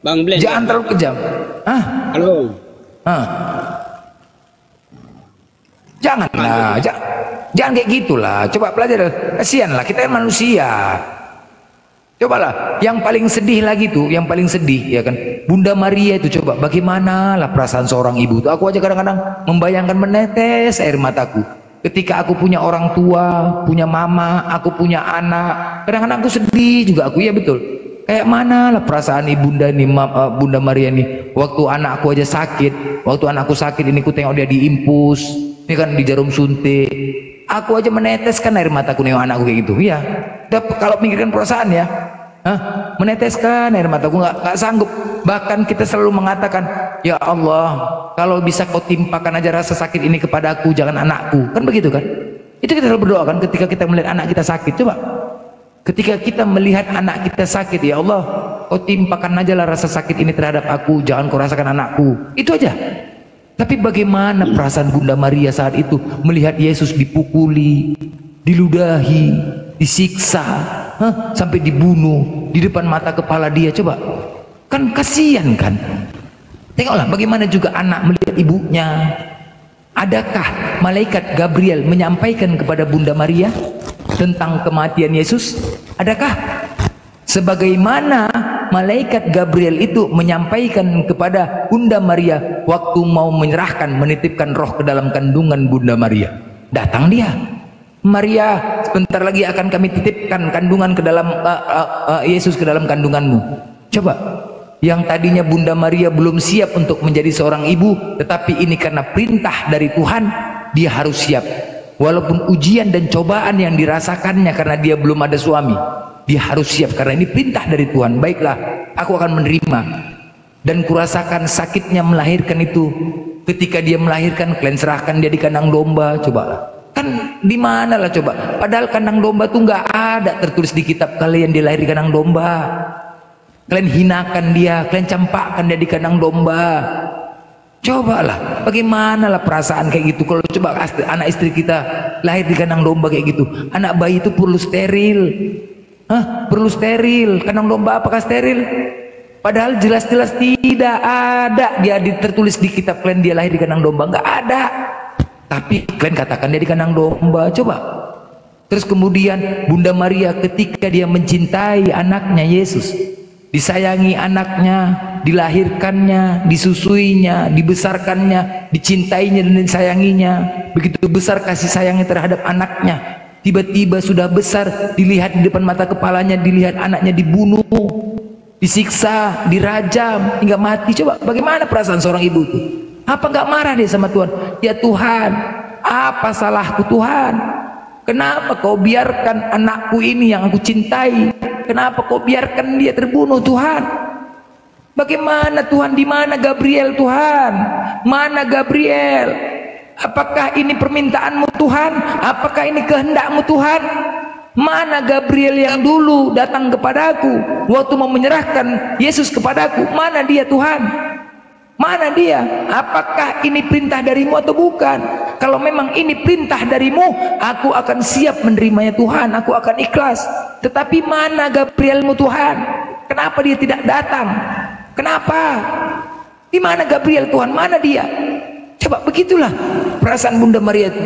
Bang Blend. Jangan terlalu kejam. Hah? Halo. Hah? Janganlah, jangan kayak gitulah. Coba belajar. Kasihan lah, kita kan manusia. Cobalah, yang paling sedih lagi tuh, yang paling sedih ya kan, Bunda Maria itu. Coba bagaimana lah perasaan seorang ibu tuh. Aku aja kadang-kadang membayangkan, menetes air mataku ketika aku punya orang tua, punya mama, aku punya anak. Kadang-kadang aku sedih juga aku, ya betul. Kayak mana lah perasaan ibunda nih, Bunda Maria nih, waktu anakku aja sakit, waktu anakku sakit ini ku tengok dia diimpus, ini kan di jarum suntik, aku aja meneteskan air mataku nengok anakku kayak gitu. Iya, kalau pikirkan perasaan ya, meneteskan air mataku, nggak sanggup. Bahkan kita selalu mengatakan, ya Allah, kalau bisa kau timpakan aja rasa sakit ini kepadaku, jangan anakku, kan begitu kan? Itu kita selalu berdoa kan ketika kita melihat anak kita sakit. Coba, ketika kita melihat anak kita sakit, ya Allah, kau timpakan aja lah rasa sakit ini terhadap aku, jangan kau rasakan anakku. Itu aja. Tapi bagaimana perasaan Bunda Maria saat itu melihat Yesus dipukuli, diludahi, disiksa, sampai dibunuh di depan mata kepala dia. Coba, kan kasihan kan? Tengoklah bagaimana juga anak melihat ibunya. Adakah malaikat Gabriel menyampaikan kepada Bunda Maria tentang kematian Yesus? Adakah? Sebagaimana malaikat Gabriel itu menyampaikan kepada Bunda Maria waktu mau menyerahkan, menitipkan roh ke dalam kandungan Bunda Maria. Datang dia, Maria, sebentar lagi akan kami titipkan kandungan ke dalam Yesus ke dalam kandunganmu. Coba, yang tadinya Bunda Maria belum siap untuk menjadi seorang ibu, tetapi ini karena perintah dari Tuhan, dia harus siap. Walaupun ujian dan cobaan yang dirasakannya karena dia belum ada suami, dia harus siap karena ini perintah dari Tuhan. Baiklah, aku akan menerima. Dan kurasakan sakitnya melahirkan itu. Ketika dia melahirkan, kalian serahkan dia di kandang domba. Coba, kan di mana lah coba. Padahal kandang domba tuh nggak ada tertulis di kitab kalian dia lahir di kandang domba. Kalian hinakan dia, kalian campakkan dia di kandang domba. Cobalah, bagaimana lah perasaan kayak gitu kalau coba anak istri kita lahir di kandang domba kayak gitu. Anak bayi itu perlu steril. Perlu steril. Kandang domba apakah steril? Padahal jelas-jelas tidak ada dia tertulis di kitab kalian dia lahir di kandang domba, nggak ada. Tapi kalian katakan dia di kandang domba. Coba. Terus kemudian Bunda Maria ketika dia mencintai anaknya Yesus, disayangi anaknya, dilahirkannya, disusuinya, dibesarkannya, dicintainya dan disayanginya. Begitu besar kasih sayangnya terhadap anaknya. Tiba-tiba sudah besar, dilihat di depan mata kepalanya, dilihat anaknya dibunuh, disiksa, dirajam hingga mati. Coba bagaimana perasaan seorang ibu itu? Apa nggak marah dia sama Tuhan? Ya Tuhan, apa salahku Tuhan? Kenapa kau biarkan anakku ini yang aku cintai? Kenapa kau biarkan dia terbunuh Tuhan? Bagaimana Tuhan? Di mana Gabriel Tuhan? Mana Gabriel? Apakah ini permintaanmu Tuhan? Apakah ini kehendakmu Tuhan? Mana Gabriel yang dulu datang kepadaku waktu mau menyerahkan Yesus kepadaku? Mana dia Tuhan? Mana dia? Apakah ini perintah darimu atau bukan? Kalau memang ini perintah darimu, aku akan siap menerimanya Tuhan, aku akan ikhlas. Tetapi mana Gabrielmu Tuhan? Kenapa dia tidak datang? Kenapa? Di mana Gabriel Tuhan? Mana dia? Coba begitulah perasaan Bunda Maria itu.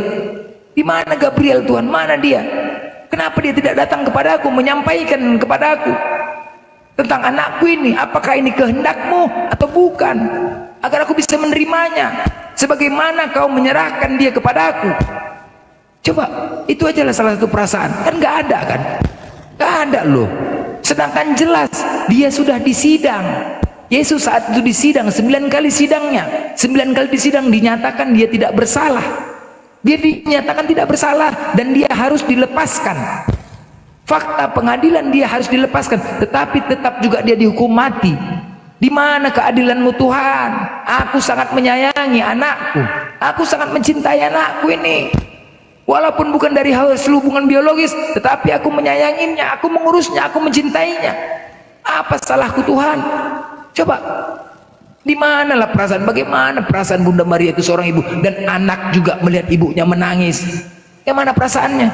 Di mana Gabriel Tuhan? Mana dia? Kenapa dia tidak datang kepadaku, menyampaikan kepadaku tentang anakku ini? Apakah ini kehendakmu atau bukan? Agar aku bisa menerimanya sebagaimana kau menyerahkan dia kepadaku. Coba, itu ajalah salah satu perasaan. Kan nggak ada kan? Nggak ada loh. Sedangkan jelas dia sudah disidang. Yesus saat itu disidang 9 kali sidangnya. 9 kali disidang dinyatakan dia tidak bersalah. Dia dinyatakan tidak bersalah dan dia harus dilepaskan. Fakta pengadilan dia harus dilepaskan, tetapi tetap juga dia dihukum mati. Di mana keadilanmu Tuhan? Aku sangat menyayangi anakku. Aku sangat mencintai anakku ini. Walaupun bukan dari hasil hubungan biologis, tetapi aku menyayanginya, aku mengurusnya, aku mencintainya. Apa salahku Tuhan? Coba, di manalah perasaan? Bagaimana perasaan Bunda Maria itu seorang ibu dan anak juga melihat ibunya menangis? Yang mana perasaannya?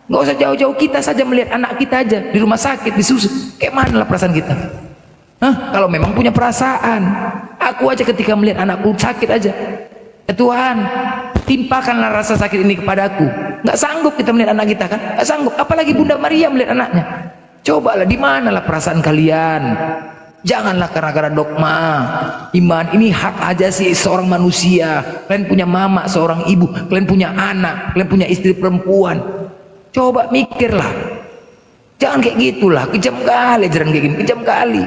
Nggak usah jauh-jauh, kita saja melihat anak kita aja di rumah sakit disusuk. Kayak mana lah perasaan kita? Kalau memang punya perasaan, aku aja ketika melihat anakku sakit aja, ya Tuhan, timpakanlah rasa sakit ini kepadaku. Nggak sanggup kita melihat anak kita kan? Nggak sanggup. Apalagi Bunda Maria melihat anaknya. Cobalah, di manalah perasaan kalian? Janganlah karena dogma iman ini hak aja sih seorang manusia. Kalian punya mama seorang ibu, kalian punya anak, kalian punya istri perempuan. Coba mikirlah, jangan kayak gitulah. Kejam kali ajaran kayak gini, kejam kali.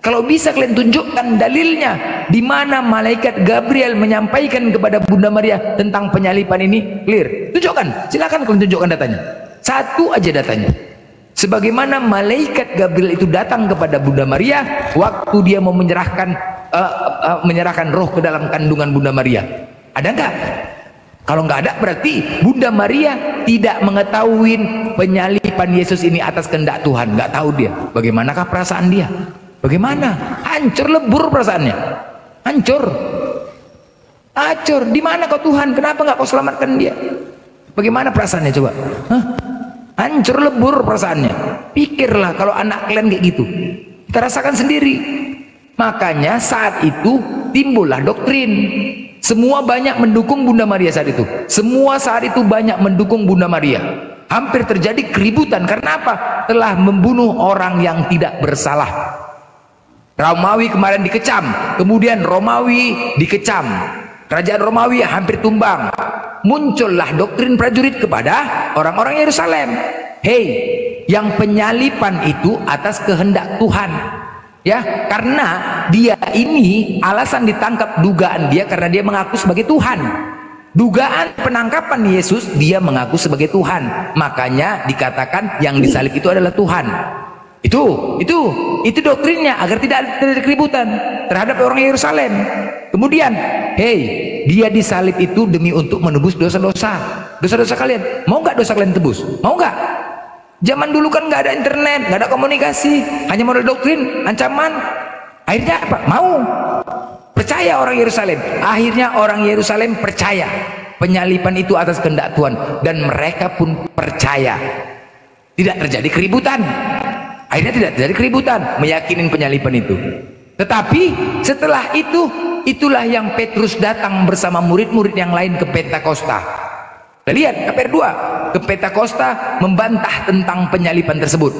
Kalau bisa kalian tunjukkan dalilnya di mana malaikat Gabriel menyampaikan kepada Bunda Maria tentang penyalipan ini, clear. Tunjukkan, silakan kalian tunjukkan datanya. Satu aja datanya. Sebagaimana malaikat Gabriel itu datang kepada Bunda Maria waktu dia mau menyerahkan roh ke dalam kandungan Bunda Maria. Ada nggak? Kalau nggak ada berarti Bunda Maria tidak mengetahui penyalipan Yesus ini atas kehendak Tuhan. Nggak tahu dia. Bagaimanakah perasaan dia? Bagaimana? Hancur lebur perasaannya. Hancur. Hancur. Di mana kau Tuhan? Kenapa nggak kau selamatkan dia? Bagaimana perasaannya coba? Hancur lebur perasaannya. Pikirlah kalau anak kalian kayak gitu. Kita rasakan sendiri. Makanya saat itu timbullah doktrin. Semua banyak mendukung Bunda Maria saat itu. Semua saat itu banyak mendukung Bunda Maria. hampir terjadi keributan. Karena apa? Telah membunuh orang yang tidak bersalah. Romawi kemarin dikecam, kemudian Romawi dikecam, kerajaan Romawi hampir tumbang. Muncullah doktrin prajurit kepada orang-orang Yerusalem. Hei, yang penyalipan itu atas kehendak Tuhan, ya, karena dia ini alasan ditangkap, dugaan dia karena dia mengaku sebagai Tuhan. Dugaan penangkapan Yesus, dia mengaku sebagai Tuhan, makanya dikatakan yang disalib itu adalah Tuhan. Itu doktrinnya agar tidak terjadi keributan terhadap orang Yerusalem. Kemudian, hei, dia disalib itu demi untuk menebus dosa-dosa kalian. Mau nggak dosa kalian tebus? Mau nggak? Zaman dulu kan nggak ada internet, nggak ada komunikasi, hanya modal doktrin, ancaman. Akhirnya apa? Mau. Percaya orang Yerusalem. Akhirnya orang Yerusalem percaya penyalipan itu atas kehendak Tuhan, dan mereka pun percaya. Tidak terjadi keributan. Akhirnya tidak terjadi keributan, meyakinin penyalipan itu. Tetapi setelah itu, itulah yang Petrus datang bersama murid-murid yang lain ke Pentakosta. Kita lihat KPR 2, ke Pentakosta membantah tentang penyalipan tersebut.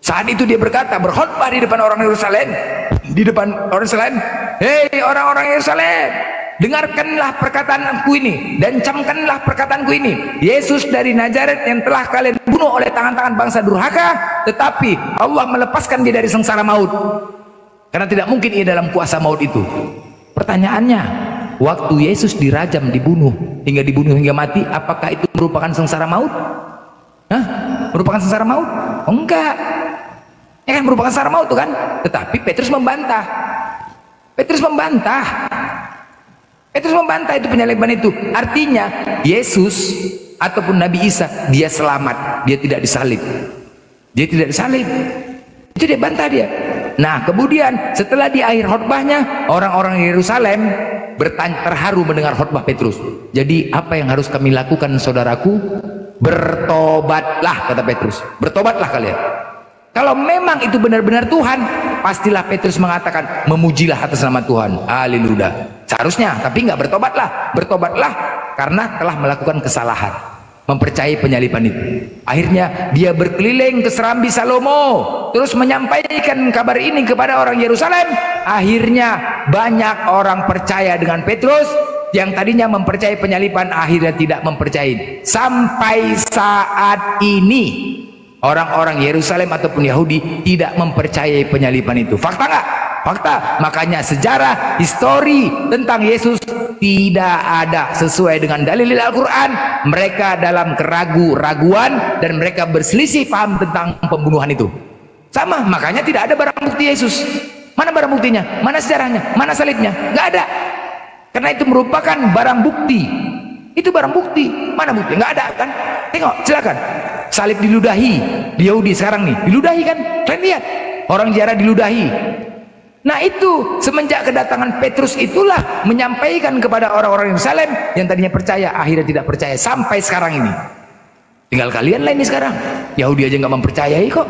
Saat itu dia berkata, berkhotbah di depan orang Yerusalem, hei orang-orang Yerusalem, dengarkanlah perkataanku ini dan camkanlah perkataanku ini. Yesus dari Nazaret yang telah kalian bunuh oleh tangan-tangan bangsa durhaka, tetapi Allah melepaskan dia dari sengsara maut, karena tidak mungkin ia dalam kuasa maut itu. Pertanyaannya, waktu Yesus dirajam, dibunuh hingga mati, apakah itu merupakan sengsara maut? Merupakan sengsara maut? Oh, enggak. Ya kan, merupakan sengsara maut tuh kan? Tetapi Petrus membantah. Petrus membantah itu penyaliban itu. Artinya Yesus ataupun Nabi Isa, dia selamat, dia tidak disalib. Itu dia bantah dia. Nah, kemudian setelah di akhir khotbahnya, orang-orang Yerusalem terharu mendengar khotbah Petrus. Jadi apa yang harus kami lakukan, saudaraku? Bertobatlah, kata Petrus. Bertobatlah kalian. Kalau memang itu benar-benar Tuhan, pastilah Petrus mengatakan, memujilah atas nama Tuhan. Haleluya. Seharusnya, tapi nggak bertobatlah. Bertobatlah karena telah melakukan kesalahan, mempercayai penyalipan itu. Akhirnya dia berkeliling ke Serambi Salomo, terus menyampaikan kabar ini kepada orang Yerusalem. Akhirnya banyak orang percaya dengan Petrus. Yang tadinya mempercayai penyalipan, akhirnya tidak mempercayai. Sampai saat ini orang-orang Yerusalem ataupun Yahudi tidak mempercayai penyalipan itu. Fakta nggak? Fakta. Makanya sejarah, histori tentang Yesus tidak ada sesuai dengan dalil Al-Quran. Mereka dalam keraguan dan mereka berselisih paham tentang pembunuhan itu. Sama, makanya tidak ada barang bukti Yesus. Mana barang buktinya? Mana sejarahnya? Mana salibnya? Nggak ada. Karena itu merupakan barang bukti. Itu barang bukti. Mana bukti? Nggak ada kan? Tengok, silakan. Salib diludahi di Yahudi sekarang nih, diludahi kan? Kalian lihat, orang ziarah diludahi. Nah, itu semenjak kedatangan Petrus itulah menyampaikan kepada orang-orang Yerusalem yang tadinya percaya, akhirnya tidak percaya sampai sekarang ini. Tinggal kalian lah ini sekarang. Yahudi aja nggak mempercayai kok.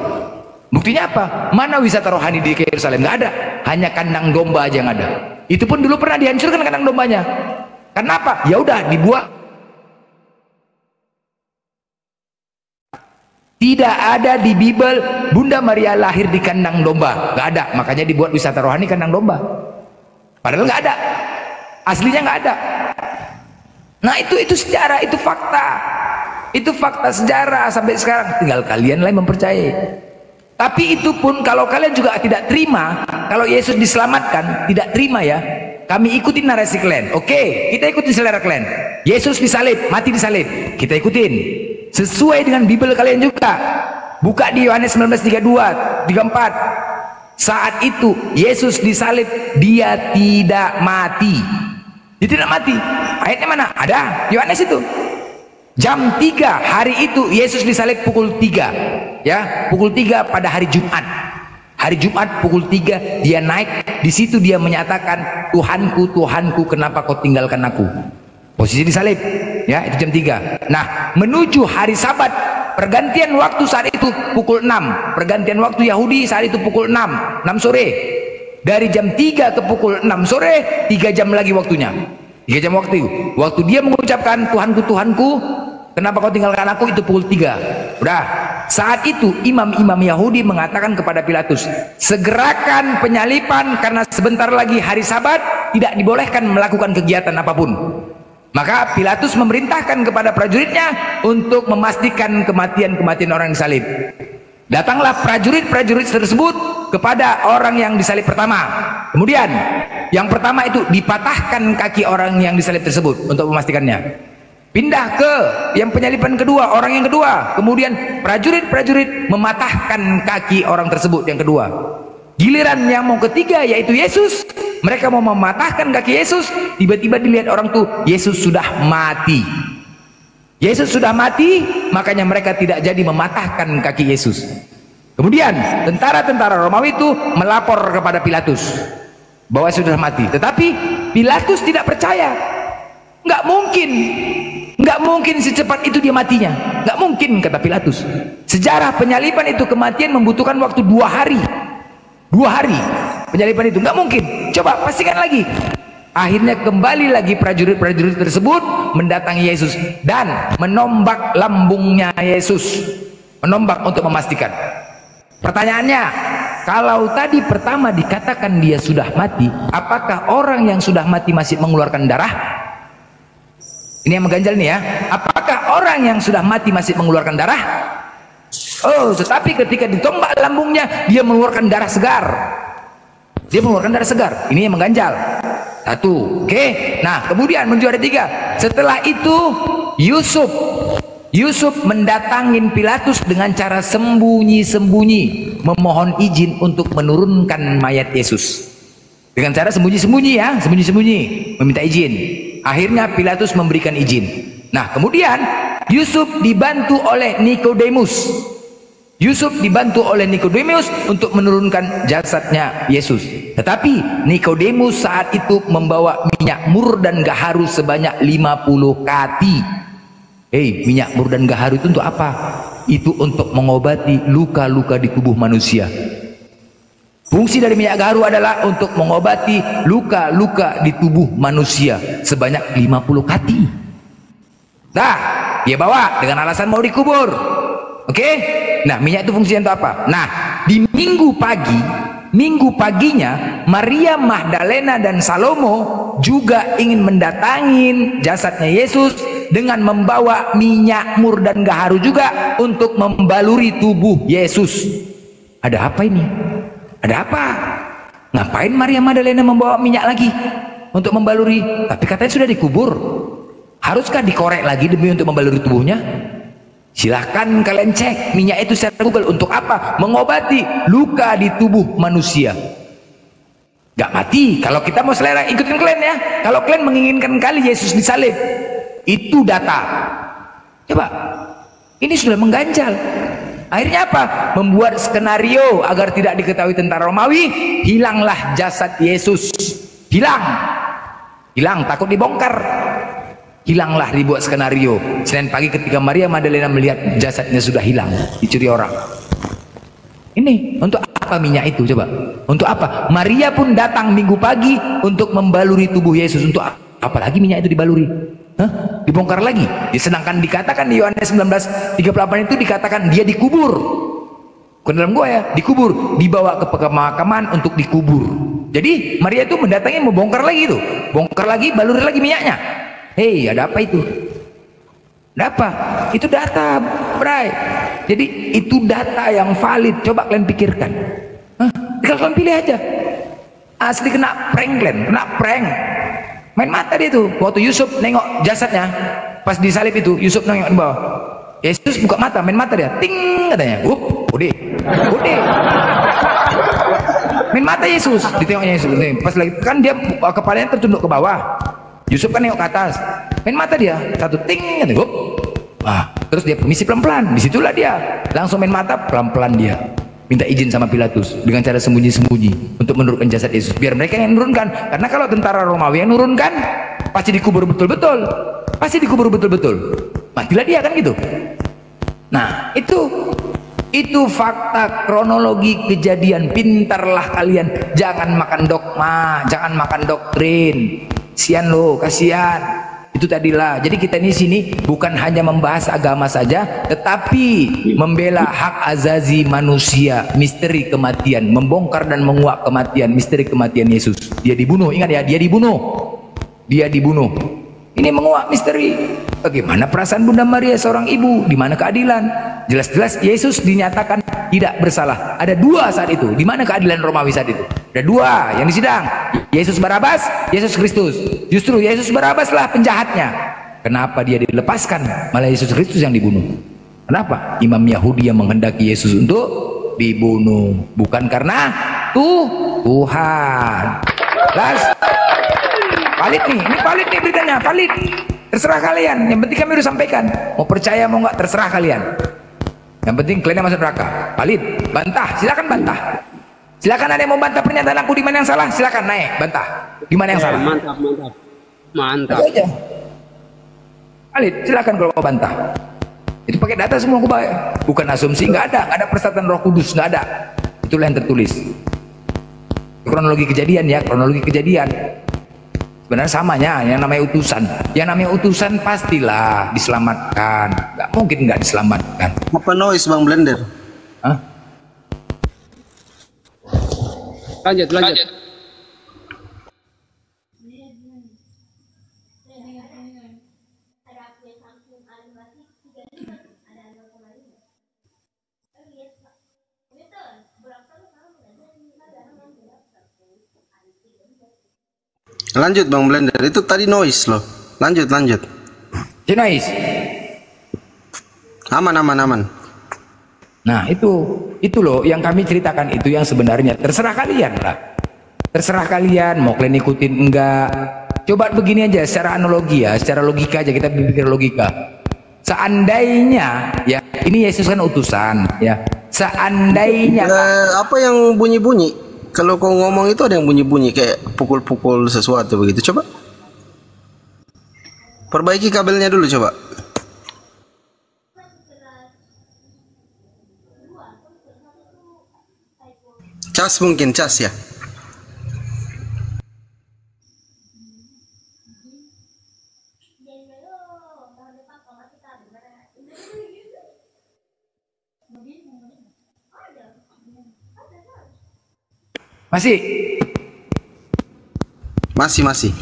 Buktinya apa? Mana wisata rohani di Yerusalem? Nggak ada. Hanya kandang domba aja yang ada. Itu pun dulu pernah dihancurkan kandang dombanya. Kenapa? Ya udah dibuat. Tidak ada di Bible Bunda Maria lahir di kandang domba, nggak ada. Makanya dibuat wisata rohani kandang domba. Padahal nggak ada, aslinya nggak ada. Nah, itu sejarah, itu fakta sejarah sampai sekarang. Tinggal kalian lah yang mempercayai. Tapi itu pun kalau kalian juga tidak terima, kalau Yesus diselamatkan, tidak terima ya. Kami ikutin narasi kalian. Oke, kita ikutin selera kalian. Yesus disalib, mati disalib, kita ikutin. Sesuai dengan Bible kalian juga. Buka di Yohanes 19:32, 34. Saat itu Yesus disalib, dia tidak mati. Dia tidak mati. Ayatnya mana? Ada, Yohanes itu. Jam 3 hari itu Yesus disalib pukul 3. Ya, pukul 3 pada hari Jumat. Hari Jumat pukul 3 dia naik. Di situ dia menyatakan, Tuhanku, Tuhanku, kenapa kau tinggalkan aku? Posisi disalib. Ya, itu jam 3. Nah, menuju hari Sabat, pergantian waktu saat itu pukul 6. Pergantian waktu Yahudi saat itu pukul 6 sore. Dari jam 3 ke pukul 6 sore, 3 jam lagi waktunya. 3 jam waktu. Waktu dia mengucapkan Tuhanku, Tuhanku, Kenapa kau tinggalkan aku? Itu pukul 3. Udah. Saat itu imam-imam Yahudi mengatakan kepada Pilatus, segerakan penyalipan karena sebentar lagi hari Sabat, tidak dibolehkan melakukan kegiatan apapun. Maka Pilatus memerintahkan kepada prajuritnya untuk memastikan kematian orang disalib. Datanglah prajurit-prajurit tersebut kepada orang yang disalib pertama. Kemudian yang pertama itu dipatahkan kaki orang yang disalib tersebut untuk memastikannya. Pindah ke yang penyalipan kedua, orang yang kedua. Kemudian prajurit-prajurit mematahkan kaki orang tersebut yang kedua. Giliran yang mau ketiga yaitu Yesus, mereka mau mematahkan kaki Yesus, tiba-tiba dilihat orang tuh Yesus sudah mati. Yesus sudah mati, makanya mereka tidak jadi mematahkan kaki Yesus. Kemudian tentara-tentara Romawi itu melapor kepada Pilatus bahwa sudah mati. Tetapi Pilatus tidak percaya. Nggak mungkin secepat itu dia matinya. Nggak mungkin, kata Pilatus. Sejarah penyalipan itu kematian membutuhkan waktu 2 hari. 2 hari penyalipan itu nggak mungkin. Coba pastikan lagi. Akhirnya kembali lagi prajurit-prajurit tersebut mendatangi Yesus dan menombak lambungnya Yesus, menombak untuk memastikan. Pertanyaannya, kalau tadi pertama dikatakan dia sudah mati, apakah orang yang sudah mati masih mengeluarkan darah? Ini yang mengganjal nih ya. Apakah orang yang sudah mati masih mengeluarkan darah? Oh, tetapi ketika ditombak lambungnya, dia mengeluarkan darah segar. Dia mengeluarkan darah segar. Ini yang mengganjal. 1, oke. Nah, kemudian menuju ada 3. Setelah itu Yusuf mendatangin Pilatus dengan cara sembunyi-sembunyi, memohon izin untuk menurunkan mayat Yesus. Dengan cara sembunyi-sembunyi ya, sembunyi-sembunyi, meminta izin. Akhirnya Pilatus memberikan izin. Nah, kemudian Yusuf dibantu oleh Nikodemus. Yusuf dibantu oleh Nikodemus untuk menurunkan jasadnya Yesus. Tetapi Nikodemus saat itu membawa minyak mur dan gaharu sebanyak 50 kati. Minyak mur dan gaharu itu untuk apa? Itu untuk mengobati luka-luka di tubuh manusia. Fungsi dari minyak gaharu adalah untuk mengobati luka-luka di tubuh manusia sebanyak 50 kati. Nah, dia bawa dengan alasan mau dikubur. Oke? Nah, minyak itu fungsinya untuk apa? Nah, di minggu paginya Maria Magdalena dan Salomo juga ingin mendatangin jasadnya Yesus dengan membawa minyak mur dan gaharu juga untuk membaluri tubuh Yesus. Ada apa ini? Ada apa? Ngapain Maria Magdalena membawa minyak lagi untuk membaluri? Tapi katanya sudah dikubur. Haruskah dikorek lagi demi untuk membaluri tubuhnya? Silahkan kalian cek minyak itu secara Google. Untuk apa? Mengobati luka di tubuh manusia. Gak mati. Kalau kita mau selera, ikutin kalian ya. Kalau kalian menginginkan kali Yesus disalib, itu data. Coba, ini sudah mengganjal. Akhirnya apa? Membuat skenario agar tidak diketahui tentara Romawi. Hilanglah jasad Yesus. Hilang, takut dibongkar. Hilanglah, dibuat skenario. Senin pagi ketika Maria Magdalena melihat jasadnya sudah hilang, dicuri orang. Ini untuk apa minyak itu? Coba, untuk apa? Maria pun datang minggu pagi untuk membaluri tubuh Yesus. Untuk apa lagi minyak itu dibaluri? Dibongkar lagi. Sedangkan dikatakan di Yohanes 19:38 itu dikatakan dia dikubur. Bukan dalam gua ya, dikubur, dibawa ke pemakaman untuk dikubur. Jadi Maria itu mendatangi, mau bongkar lagi itu, bongkar lagi, baluri lagi minyaknya. Ada apa itu? Ada apa? Itu data, Bray. Jadi itu data yang valid. Coba kalian pikirkan. Tinggal kalian pilih aja. Asli kena prank kalian, kena prank. Main mata dia tuh. Waktu Yusuf nengok jasadnya, pas disalib itu, Yusuf nengok di bawah. Yesus buka mata, main mata dia. Ting katanya. Udah. Main mata Yesus, ditengoknya Yesus. Pas lagi kan dia kepalanya tertunduk ke bawah. Yusuf kan nengok ke atas. Main mata dia. Satu ting katanya. Terus dia permisi pelan-pelan. Disitulah dia. Langsung main mata pelan-pelan dia. Minta izin sama Pilatus dengan cara sembunyi-sembunyi untuk menurunkan jasad Yesus, biar mereka yang menurunkan. Karena kalau tentara Romawi yang menurunkan, pasti dikubur betul-betul, matilah dia, kan gitu. Nah, itu fakta kronologi kejadian. Pintarlah kalian, jangan makan dogma, jangan makan doktrin. Kasihan lo, kasihan. Itu tadilah. Jadi kita di sini bukan hanya membahas agama saja, tetapi membela hak azazi manusia, misteri kematian, membongkar dan menguak kematian, misteri kematian Yesus. Dia dibunuh, ingat ya, dia dibunuh. Dia dibunuh. Ini menguak misteri. Bagaimana perasaan Bunda Maria seorang ibu? Di mana keadilan? Jelas-jelas Yesus dinyatakan tidak bersalah. Ada dua saat itu. Di mana keadilan Romawi saat itu? Ada dua yang disidang. Yesus Barabas, Yesus Kristus. Justru Yesus Barabas lah penjahatnya. Kenapa dia dilepaskan? Malah Yesus Kristus yang dibunuh. Kenapa? Imam Yahudi yang menghendaki Yesus untuk dibunuh. Bukan karena Tuhan. Jelas? Valid nih, ini valid nih beritanya, valid. Terserah kalian, yang penting kami udah sampaikan. Mau percaya mau nggak terserah kalian. Yang penting kalian masuk neraka. Valid, bantah, silakan bantah. Silakan ada yang mau bantah pernyataan aku di mana yang salah, silakan naik, bantah. Di mana yang salah? Mantap, mantap. Mantap. Itu aja. Valid, silakan kalau mau bantah. Itu pakai data semua aku bayar. Bukan asumsi, nggak ada persyaratan Roh Kudus, nggak ada. Itulah yang tertulis. Kronologi kejadian ya, kronologi kejadian. Sebenarnya samanya, yang namanya utusan. Yang namanya utusan pastilah diselamatkan. Nggak mungkin nggak diselamatkan. Apa noise Bang Blender? Hah? Lanjut. Lanjut Bang Blender, itu tadi noise loh. Lanjut. Noise. Aman. Nah itu loh yang kami ceritakan, itu yang sebenarnya. Terserah kalian lah. Terserah kalian mau kalian ikutin enggak. Coba begini aja secara analogi ya, secara logika aja, kita berpikir logika. Seandainya ya, ini Yesus kan utusan ya. Seandainya apa yang bunyi-bunyi? Kalau kau ngomong itu ada yang bunyi-bunyi kayak pukul-pukul sesuatu begitu. Coba perbaiki kabelnya dulu coba. Cas mungkin, cas ya. Masih. Masih.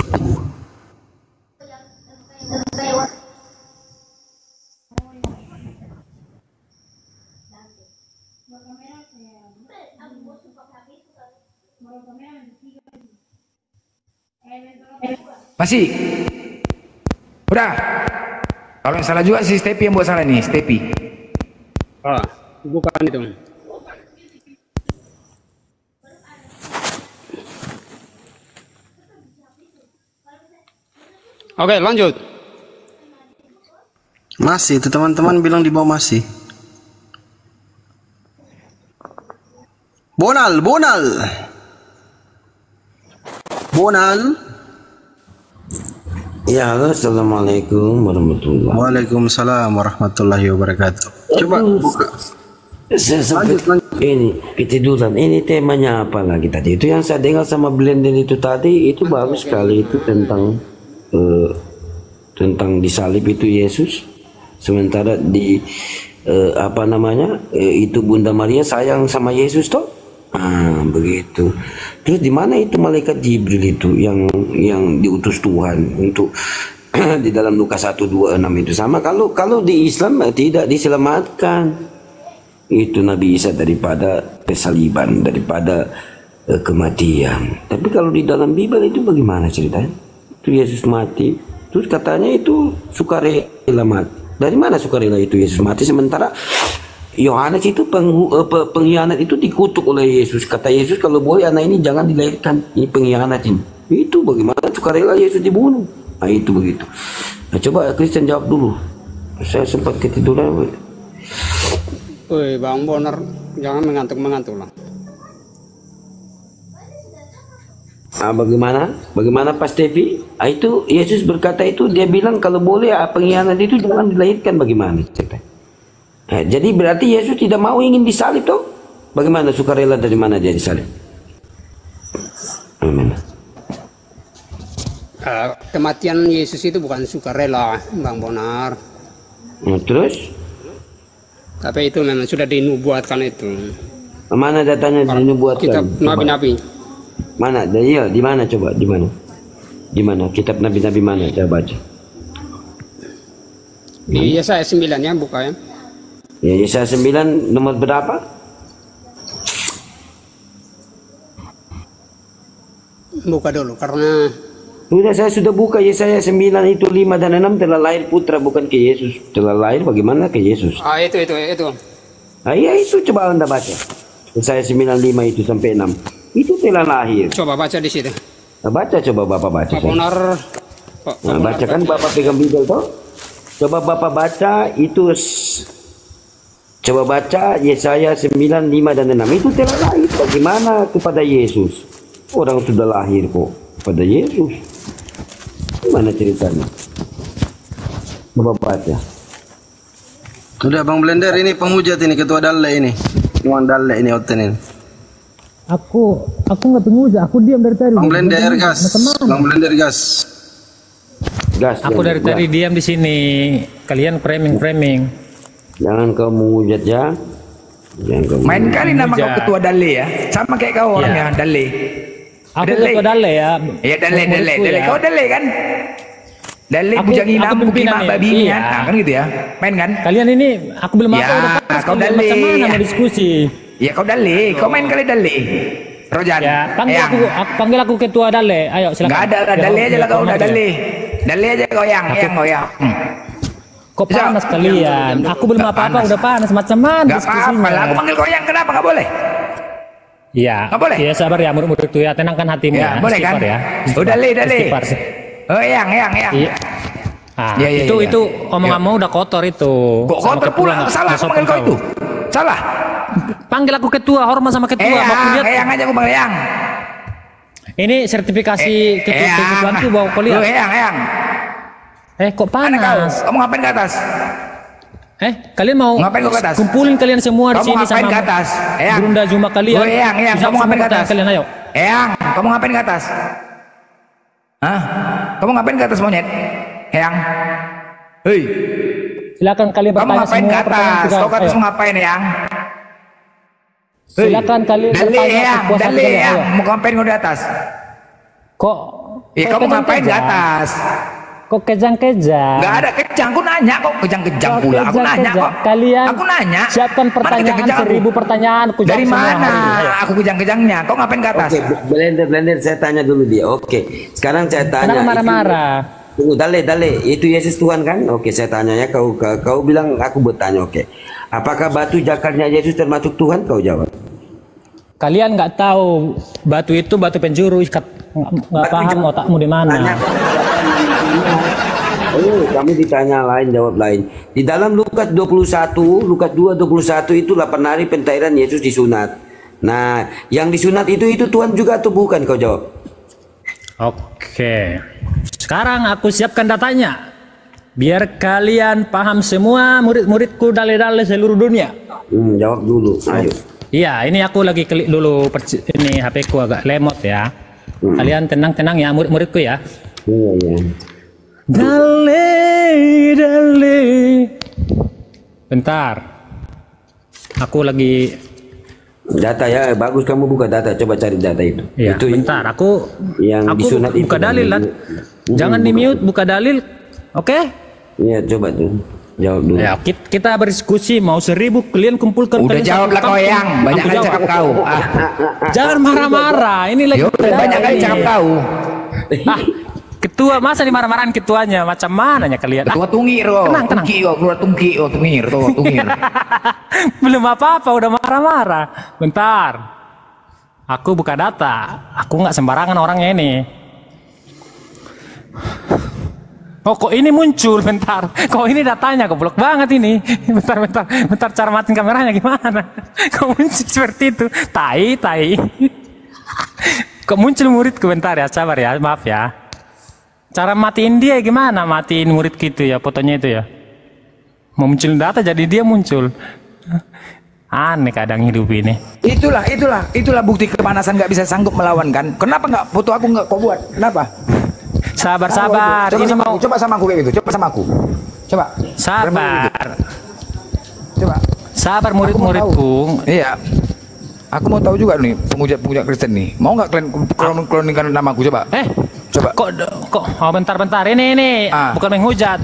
Udah. Kalau yang salah juga si Stepi yang buat salah nih, Stepi. Bukan itu. Oke, lanjut. Masih, itu teman-teman bilang di bawah masih. Bonal. Ya, halo, assalamualaikum warahmatullahi wabarakatuh. Waalaikumsalam warahmatullahi wabarakatuh. Coba buka. Saya sampai ini ketiduran. Ini temanya apa lagi tadi? Itu yang saya dengar sama Blender itu tadi, itu bagus sekali, itu tentang disalib itu Yesus, sementara di itu Bunda Maria sayang sama Yesus toh. Begitu. Terus di mana itu malaikat Jibril itu yang diutus Tuhan untuk di dalam Lukas 1:26 itu sama. Kalau di Islam tidak diselamatkan itu Nabi Isa daripada kesaliban, daripada kematian. Tapi kalau di dalam Bible itu bagaimana ceritanya? Itu Yesus mati, terus katanya itu sukarela mati. Dari mana sukarela itu Yesus mati, sementara Yohanes itu pengkhianat itu dikutuk oleh Yesus. Kata Yesus, kalau boleh anak ini jangan dilahirkan, ini pengkhianat ini. Itu bagaimana sukarela Yesus dibunuh? Nah itu begitu. Nah coba Kristen jawab dulu. Saya sempat ketiduran. Woi Bang Bonar, jangan mengantuk lah. Bagaimana Pas Devi? Itu Yesus berkata itu, dia bilang kalau boleh pengkhianat itu jangan dilahirkan. Bagaimana cerita? Jadi berarti Yesus tidak mau ingin disalib toh? Bagaimana sukarela, dari mana dia disalib? Amin. Kematian Yesus itu bukan sukarela, Bang Bonar. Terus? Tapi itu memang sudah dinubuatkan itu. Mana datanya dinubuatkan? Kitab nabi-nabi. Mana? Iya, di mana coba? Di mana? Di mana? Kitab nabi-nabi mana? Coba baca. Di Yesaya 9 ya, buka ya. Ya, Yesaya 9 nomor berapa? Buka dulu karena saya sudah buka Yesaya 9 itu 5 dan 6 telah lahir putra bukan ke Yesus. Telah lahir bagaimana ke Yesus? itu. Iya itu coba Anda baca. Yesaya 9 5 itu sampai 6. Itu telah lahir. Coba baca di situ. Nah, baca coba Bapak baca. Pak Bonar. Nah, baca kan Bapak pegang Bible toh? Coba Bapak baca itu coba baca Yesaya 9 5 dan 6 itu telah lahir bagaimana kepada Yesus. Orang sudah lahir kok pada Yesus. Gimana ceritanya? Coba baca. Udah Bang Blender ini penghujat ini ketua Dalle ini. Nuan Dalle ini Oten ini. Aku nggak penghujat, aku diam dari tadi. Bang Blender gas. Bang Blender gas. Gas. Aku dari tadi diam di sini. Kalian framing. Jangan kau menghujat ya. Main kali nama kau ketua Dalle ya. Sama kayak kau orangnya Dalle. Aku ketua Dalle ya. Iya Dalle. Kau Dalle kan? Dalle bujang inam bukimak babi ya. Nah kan gitu ya. Main kan? Kalian ini aku belum apa udah pas. Kau Dalle. Macam mana mau diskusi? Ya kau Dalle. Kau main kali Dalle. Rojan. Ya, panggil aku ketua Dalle. Ayo silakan. Enggak ada Dalle aja lah kau udah Dalle. Dalle aja goyang. Kok panas kalian? Aku belum apa-apa udah panas macam mana diskusinya? Enggak apa-apa. Aku panggil goyang kenapa enggak boleh? Iya. Nggak boleh. Iya sabar ya murid-murid itu ya, tenangkan hatimu ya. Boleh kan? Ya. Udah le. Oh yang. Iya. Ah, ya, itu omong-omong udah kotor itu. Kok kotor pula? Salah aku panggil kau itu. Salah. Panggil aku ketua, hormat sama ketua. Mau lihat? Yang aja aku panggil yang. Ini sertifikasi ketuaan tuh bawa kau lihat. Yang. Kok panas? Kamu ngapain ke atas? Kalian mau ngapain ke atas? Kumpulin kalian semua di sini sama ke atas? Bunda Juma kalian. Yang. Kamu ngapain ke atas? Kalian ayo. Yang. Kamu ngapain ke atas? Hah? Kamu ngapain ke atas monyet? Yang. Hei. Silakan kalian bertanya semua. Kamu ngapain ke atas? Kau ke atas ngapain yang? Silakan kalian bertanya Dalle yang. Mau ngapain kau di atas? Kok? Kamu ngapain ke atas? Kok kejang-kejang? Nggak ada kejang, aku nanya kok kejang-kejang pula. Aku nanya kok. Kalian aku nanya. Siapkan pertanyaan 1000 pertanyaan. Dari mana? Aku kejang-kejangnya. Kok ngapain ke atas? Oke, Blender saya tanya dulu dia. Oke, sekarang saya tanya. Kenapa marah-marah? Tunggu, Dalle, itu Yesus Tuhan kan? Oke, saya tanya ya. Kau bilang aku bertanya. Oke, apakah batu jakarnya Yesus termasuk Tuhan? Kau jawab. Kalian nggak tahu batu itu batu penjuru, nggak paham otakmu di mana. Kamu ditanya lain, jawab lain. Di dalam Lukas 21, Lukas 2:21 itu 8 hari pentairan Yesus disunat. Nah, yang disunat itu Tuhan juga atau bukan? Kau jawab. Oke. Sekarang aku siapkan datanya. Biar kalian paham semua murid-muridku Dalle seluruh dunia. Jawab dulu, ayo. Iya, ini aku lagi klik dulu ini HP ku agak lemot ya. Kalian tenang-tenang ya murid-muridku ya. Iya. Dalle. Bentar. Aku lagi data ya, bagus kamu buka data, coba cari data itu. Ya, itu bentar, aku disunat buka dalil lah. Jangan di mute, buka dalil. Oke? Iya, coba tuh. Jawab dulu. Ya, kita berdiskusi mau 1000 kalian kumpulkan. Udah jawab lah kau yang banyak kali cakap kau. Jangan marah-marah. Ini lagi banyak kali cakap kau. Ketua masa dimarah-marahin ketuanya, macam mananya kalian? Ketua tungir kok. Tenang. Tungir. Belum apa-apa udah marah-marah. Bentar. Aku buka data. Aku nggak sembarangan orangnya ini. Oh kok ini muncul, bentar. Kok ini datanya goblok banget ini. Bentar cara matiin kameranya gimana? Kok muncul seperti itu? Tai. Kok muncul muridku, bentar ya, sabar ya, maaf ya. Cara matiin dia gimana? Matiin murid gitu ya, fotonya itu ya. Mau muncul data jadi dia muncul. Aneh kadang hidup ini. Itulah bukti kepanasan nggak bisa sanggup melawan kan. Kenapa nggak foto aku nggak kau buat? Kenapa? Sabar. Coba Ini sama mau aku, coba sama aku kayak gitu. Coba sama aku. Coba. sabar. Coba. Sabar murid-muridku. Iya. Aku mau tahu juga nih penghujat Kristen nih. Mau nggak kalian cloningkan namaku coba? Coba. Kok bentar. Ini bukan menghujat.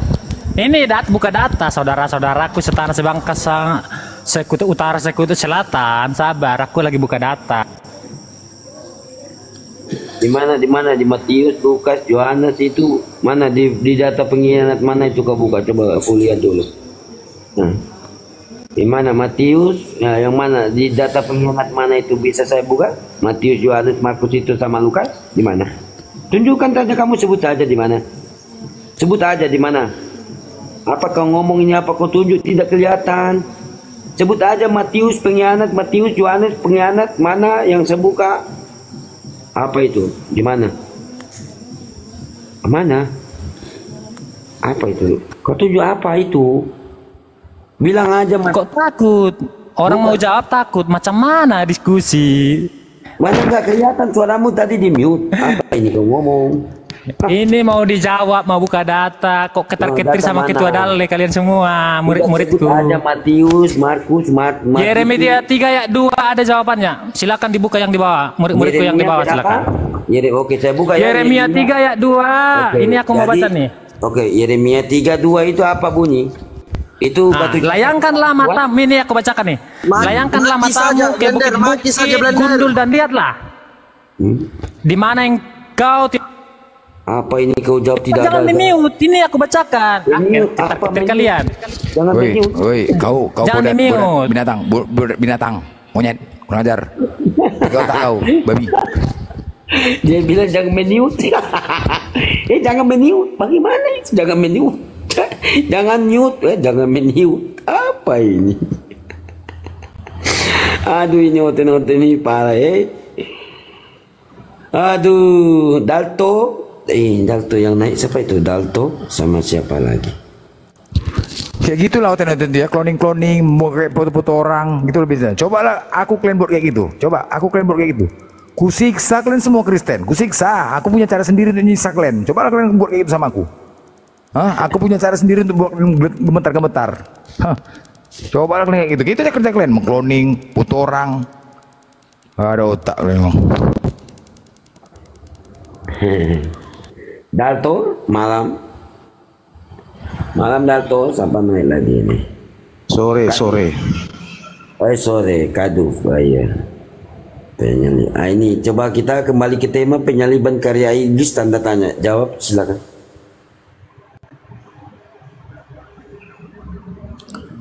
Ini buka data saudara-saudaraku setara sebangkas sekutu utara sekutu selatan. Sabar, aku lagi buka data. Di mana di Matius, Lukas, Yohanes itu mana di data pengkhianat mana itu kau buka, coba aku lihat dulu. Nah, di mana Matius? Nah, yang mana di data pengkhianat mana itu bisa saya buka? Matius, Yohanes, Markus itu sama Lukas di mana? Tunjukkan saja, kamu sebut saja di mana. Sebut aja di mana. Apa kau ngomong ini, apa kau tunjuk, tidak kelihatan. Sebut aja Matius pengkhianat, Matius, Yohanes pengkhianat, mana yang saya buka? Apa itu? Di mana? Mana? Apa itu? Kau tunjuk apa itu? Bilang aja. Kok takut? Orang mau jawab takut. Macam mana diskusi? Mana nggak kelihatan suaramu tadi di mute. Apa ini kau ngomong? Ini mau dijawab, mau buka data. Kok ketar-ketir sama ketua dalil kalian semua, murid-muridku. Ada Matius, Markus, Yeremia 3 ayat 2 ada jawabannya. Silakan dibuka yang di bawah. Murid-muridku yang di bawah silakan. Oke, saya buka ya. Yeremia 3 ayat 2. Ini aku mau baca nih. Oke, Yeremia 3:2 itu apa bunyi? Itu batu. Layangkanlah matamu, ini aku bacakan nih. Layangkanlah matamu ke bukit-bukit gundul dan lihatlah. Di mana yang kau apa ini kau jawab tidak jangan ada? Jangan mute, ini aku bacakan. Apa kalian? Jangan mute. Woi, kau jangan mute. Binatang, monyet, kurang ajar. Kau tak tahu, babi. Dia bilang jangan mute. Jangan mute. Bagaimana itu? Jangan mute. Jangan mute, jangan mute. Apa ini? Aduh, ini oten ini parah Aduh, Dalto yang naik siapa itu? Dalto sama siapa lagi? Kayak gitulah oten dia, cloning mau kayak foto-foto orang gitu lebih. Cobalah aku kalian buat kayak gitu. Coba aku kalian buat kayak gitu. Kusiksa kalian semua Kristen. Kusiksa. Aku punya cara sendiri untuk nyiksa kalian. Cobalah kalian buat kayak gitu sama aku. Aku punya cara sendiri untuk buat gemetar-gemetar. Cobalah kalian kayak gitu. Gitu aja kerja kalian, mengcloning, foto orang. Ada otak memang. Dalto malam Dalto sampai naik lagi ini sore Kaduf ya penyalib. Ini coba kita kembali ke tema penyaliban karya iblis tanda tanya. Jawab silakan.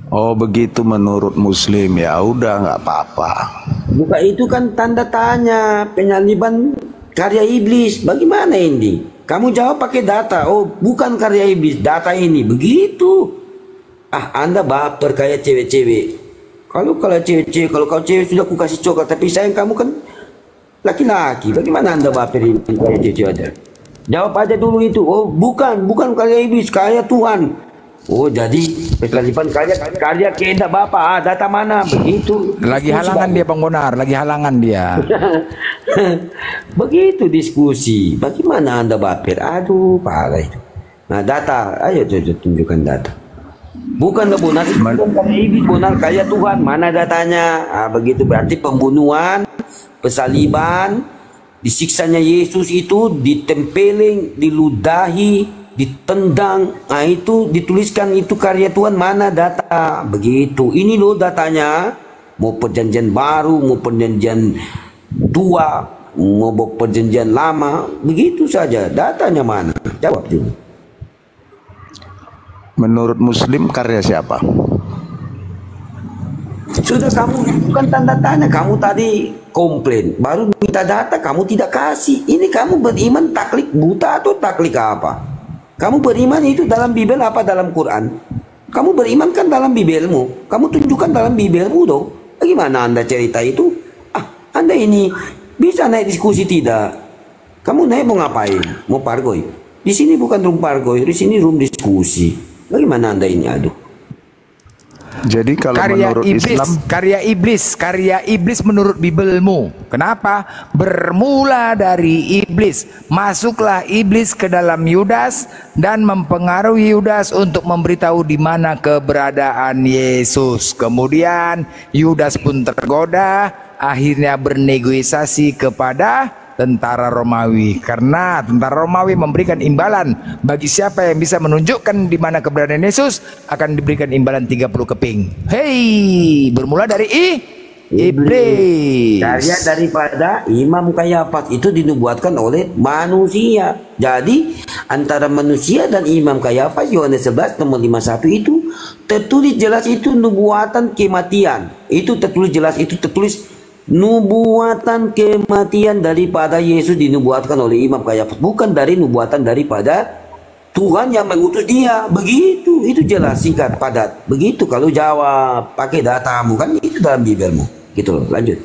Oh begitu menurut Muslim, ya udah nggak apa-apa. Buka itu kan tanda tanya penyaliban karya iblis. Bagaimana ini? Kamu jawab pakai data. Oh, bukan karya iblis, data ini. Begitu. Anda baper kayak cewek-cewek. Kalau cewek-cewek, kalau kau cewek sudah aku kasih coklat, tapi sayang kamu kan laki-laki. Bagaimana Anda baper ini kayak cewek aja? Jawab aja dulu itu. Oh, bukan karya iblis, karya Tuhan. Oh, jadi penyaliban karya kehendak Bapak. Data mana? Begitu. Lagi halangan dia Bang Bonar, lagi halangan dia. Begitu diskusi. Bagaimana Anda baper? Aduh, parah itu. Nah, data. Ayo tunjukkan data. Bukan Bonar, bukan karya iblis, Bonar karya Tuhan. Mana datanya? Begitu berarti pembunuhan, pesaliban, disiksanya Yesus itu ditempelin, diludahi, ditendang, itu dituliskan itu karya Tuhan. Mana data? Begitu. Ini loh datanya. Mau perjanjian baru, mau perjanjian tua, mau perjanjian lama, begitu saja. Datanya mana? Jawab dulu. Menurut Muslim karya siapa? Sudah, kamu bukan tanda tanya. Kamu tadi komplain, baru minta data, kamu tidak kasih. Ini kamu beriman taklik buta atau taklik apa? Kamu beriman itu dalam Bibel apa dalam Quran? Kamu beriman kan dalam Bibelmu. Kamu tunjukkan dalam Bibelmu dong. Bagaimana Anda cerita itu? Anda ini bisa naik diskusi tidak? Kamu naik mau ngapain? Mau pargoy? Di sini bukan room pargoy, di sini room diskusi. Bagaimana Anda ini? Aduh. Jadi kalau karya menurut iblis, Islam, karya iblis menurut Bibelmu. Kenapa? Bermula dari iblis. Masuklah iblis ke dalam Yudas dan mempengaruhi Yudas untuk memberitahu di mana keberadaan Yesus. Kemudian Yudas pun tergoda, akhirnya bernegosiasi kepada tentara Romawi, karena tentara Romawi memberikan imbalan bagi siapa yang bisa menunjukkan di mana keberadaan Yesus akan diberikan imbalan 30 keping. Hei, bermula dari iblis. Karya daripada Imam Kayafas itu dinubuatkan oleh manusia. Jadi antara manusia dan Imam Kayafas, Yohanes 11 nomor 51 itu tertulis jelas itu nubuatan kematian. Itu tertulis jelas, itu tertulis nubuatan kematian daripada Yesus dinubuatkan oleh Imam Kayafas, bukan dari nubuatan daripada Tuhan yang mengutus dia. Begitu, itu jelas, singkat, padat. Begitu kalau jawab pakai datamu, kan itu dalam Bibelmu. Gitu loh, lanjut.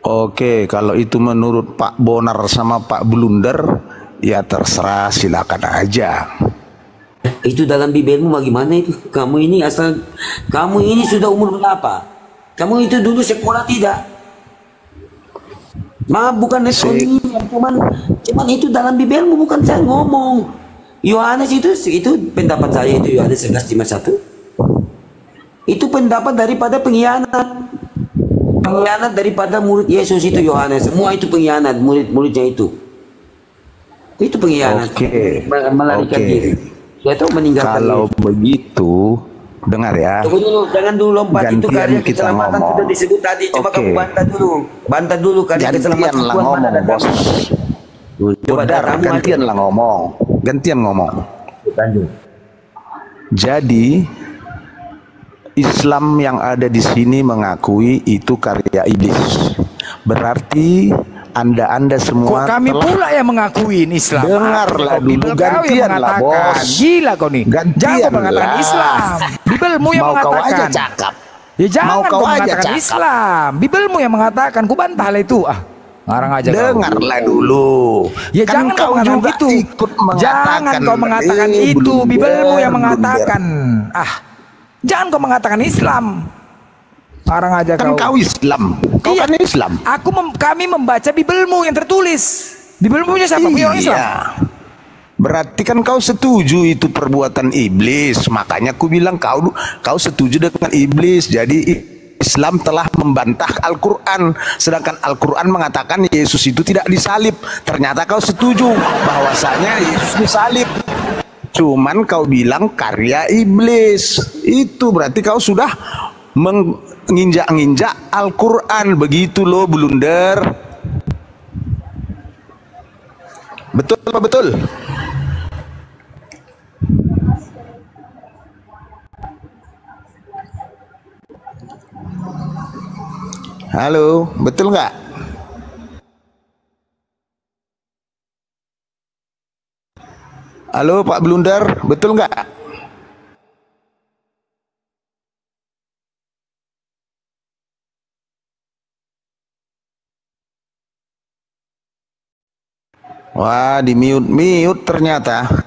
oke, kalau itu menurut Pak Bonar sama Pak Blunder, ya terserah, silakan aja. Itu dalam Bibelmu bagaimana itu? Kamu ini asal, kamu ini sudah umur berapa? Kamu itu dulu sekolah tidak? Maaf, bukan ekonomi, cuman itu dalam Bibelmu, bukan saya ngomong. Yohanes itu pendapat saya, itu Yohanes 11:51. Itu pendapat daripada pengkhianat. Pengkhianat daripada murid Yesus itu Yohanes. Semua itu pengkhianat, murid-muridnya itu. Itu pengkhianat. Oke. Melarikan diri. Yaitu meninggalkan Kalau diri. begitu, dengar ya. Tunggu dulu, jangan dulu lompat. Itu Gantian karya kita keselamatan ngomong. sudah disebut tadi. Coba Oke. kamu bantah dulu. Bantah dulu karya Gantian keselamatan lah Tuhan mana ngomong, datang. bos. Coba Bodar, datang. gantian lah ngomong. Gantian ngomong. Lanjut. Jadi Islam yang ada di sini mengakui itu karya iblis. Berarti Anda semua Kok kami telah pula yang mengakuin Islam? Dengarlah Bibel dulu, kau yang gantianlah, mengatakan. bos. Gila kau nih. Jangan kau Gantianlah. mengatakan Islam. Bibelmu yang Mau kau mengatakan. aja cakap. Ya jangan Mau kau kau aja mengatakan cakap. Islam. Bibelmu yang mengatakan. Ku bantahlah itu. Ngarang aja kau. Dengarlah dulu. Ya Kan jangan kau mengatakan juga itu. ikut Jangan mengatakan, kau mengatakan itu. blunder, Bibelmu yang blunder. mengatakan. Jangan kau mengatakan Islam. Ngarang aja Kan kau Islam. Kau Iya. kan Islam. Kami membaca Bibelmu yang tertulis. Bibelmu punya siapa? Punya orang Islam. Iya. Berarti kan kau setuju itu perbuatan iblis. Makanya aku bilang kau setuju dengan iblis. Jadi Islam telah membantah Al-Quran. Sedangkan Al-Quran mengatakan Yesus itu tidak disalib. Ternyata kau setuju bahwasanya Yesus disalib. Cuman kau bilang karya iblis. Itu berarti kau sudah menginjak-injak Al-Quran. Begitu loh, blunder. Betul apa betul? Halo, betul nggak? Halo Pak Blunder, betul nggak? Wah, di mute ternyata.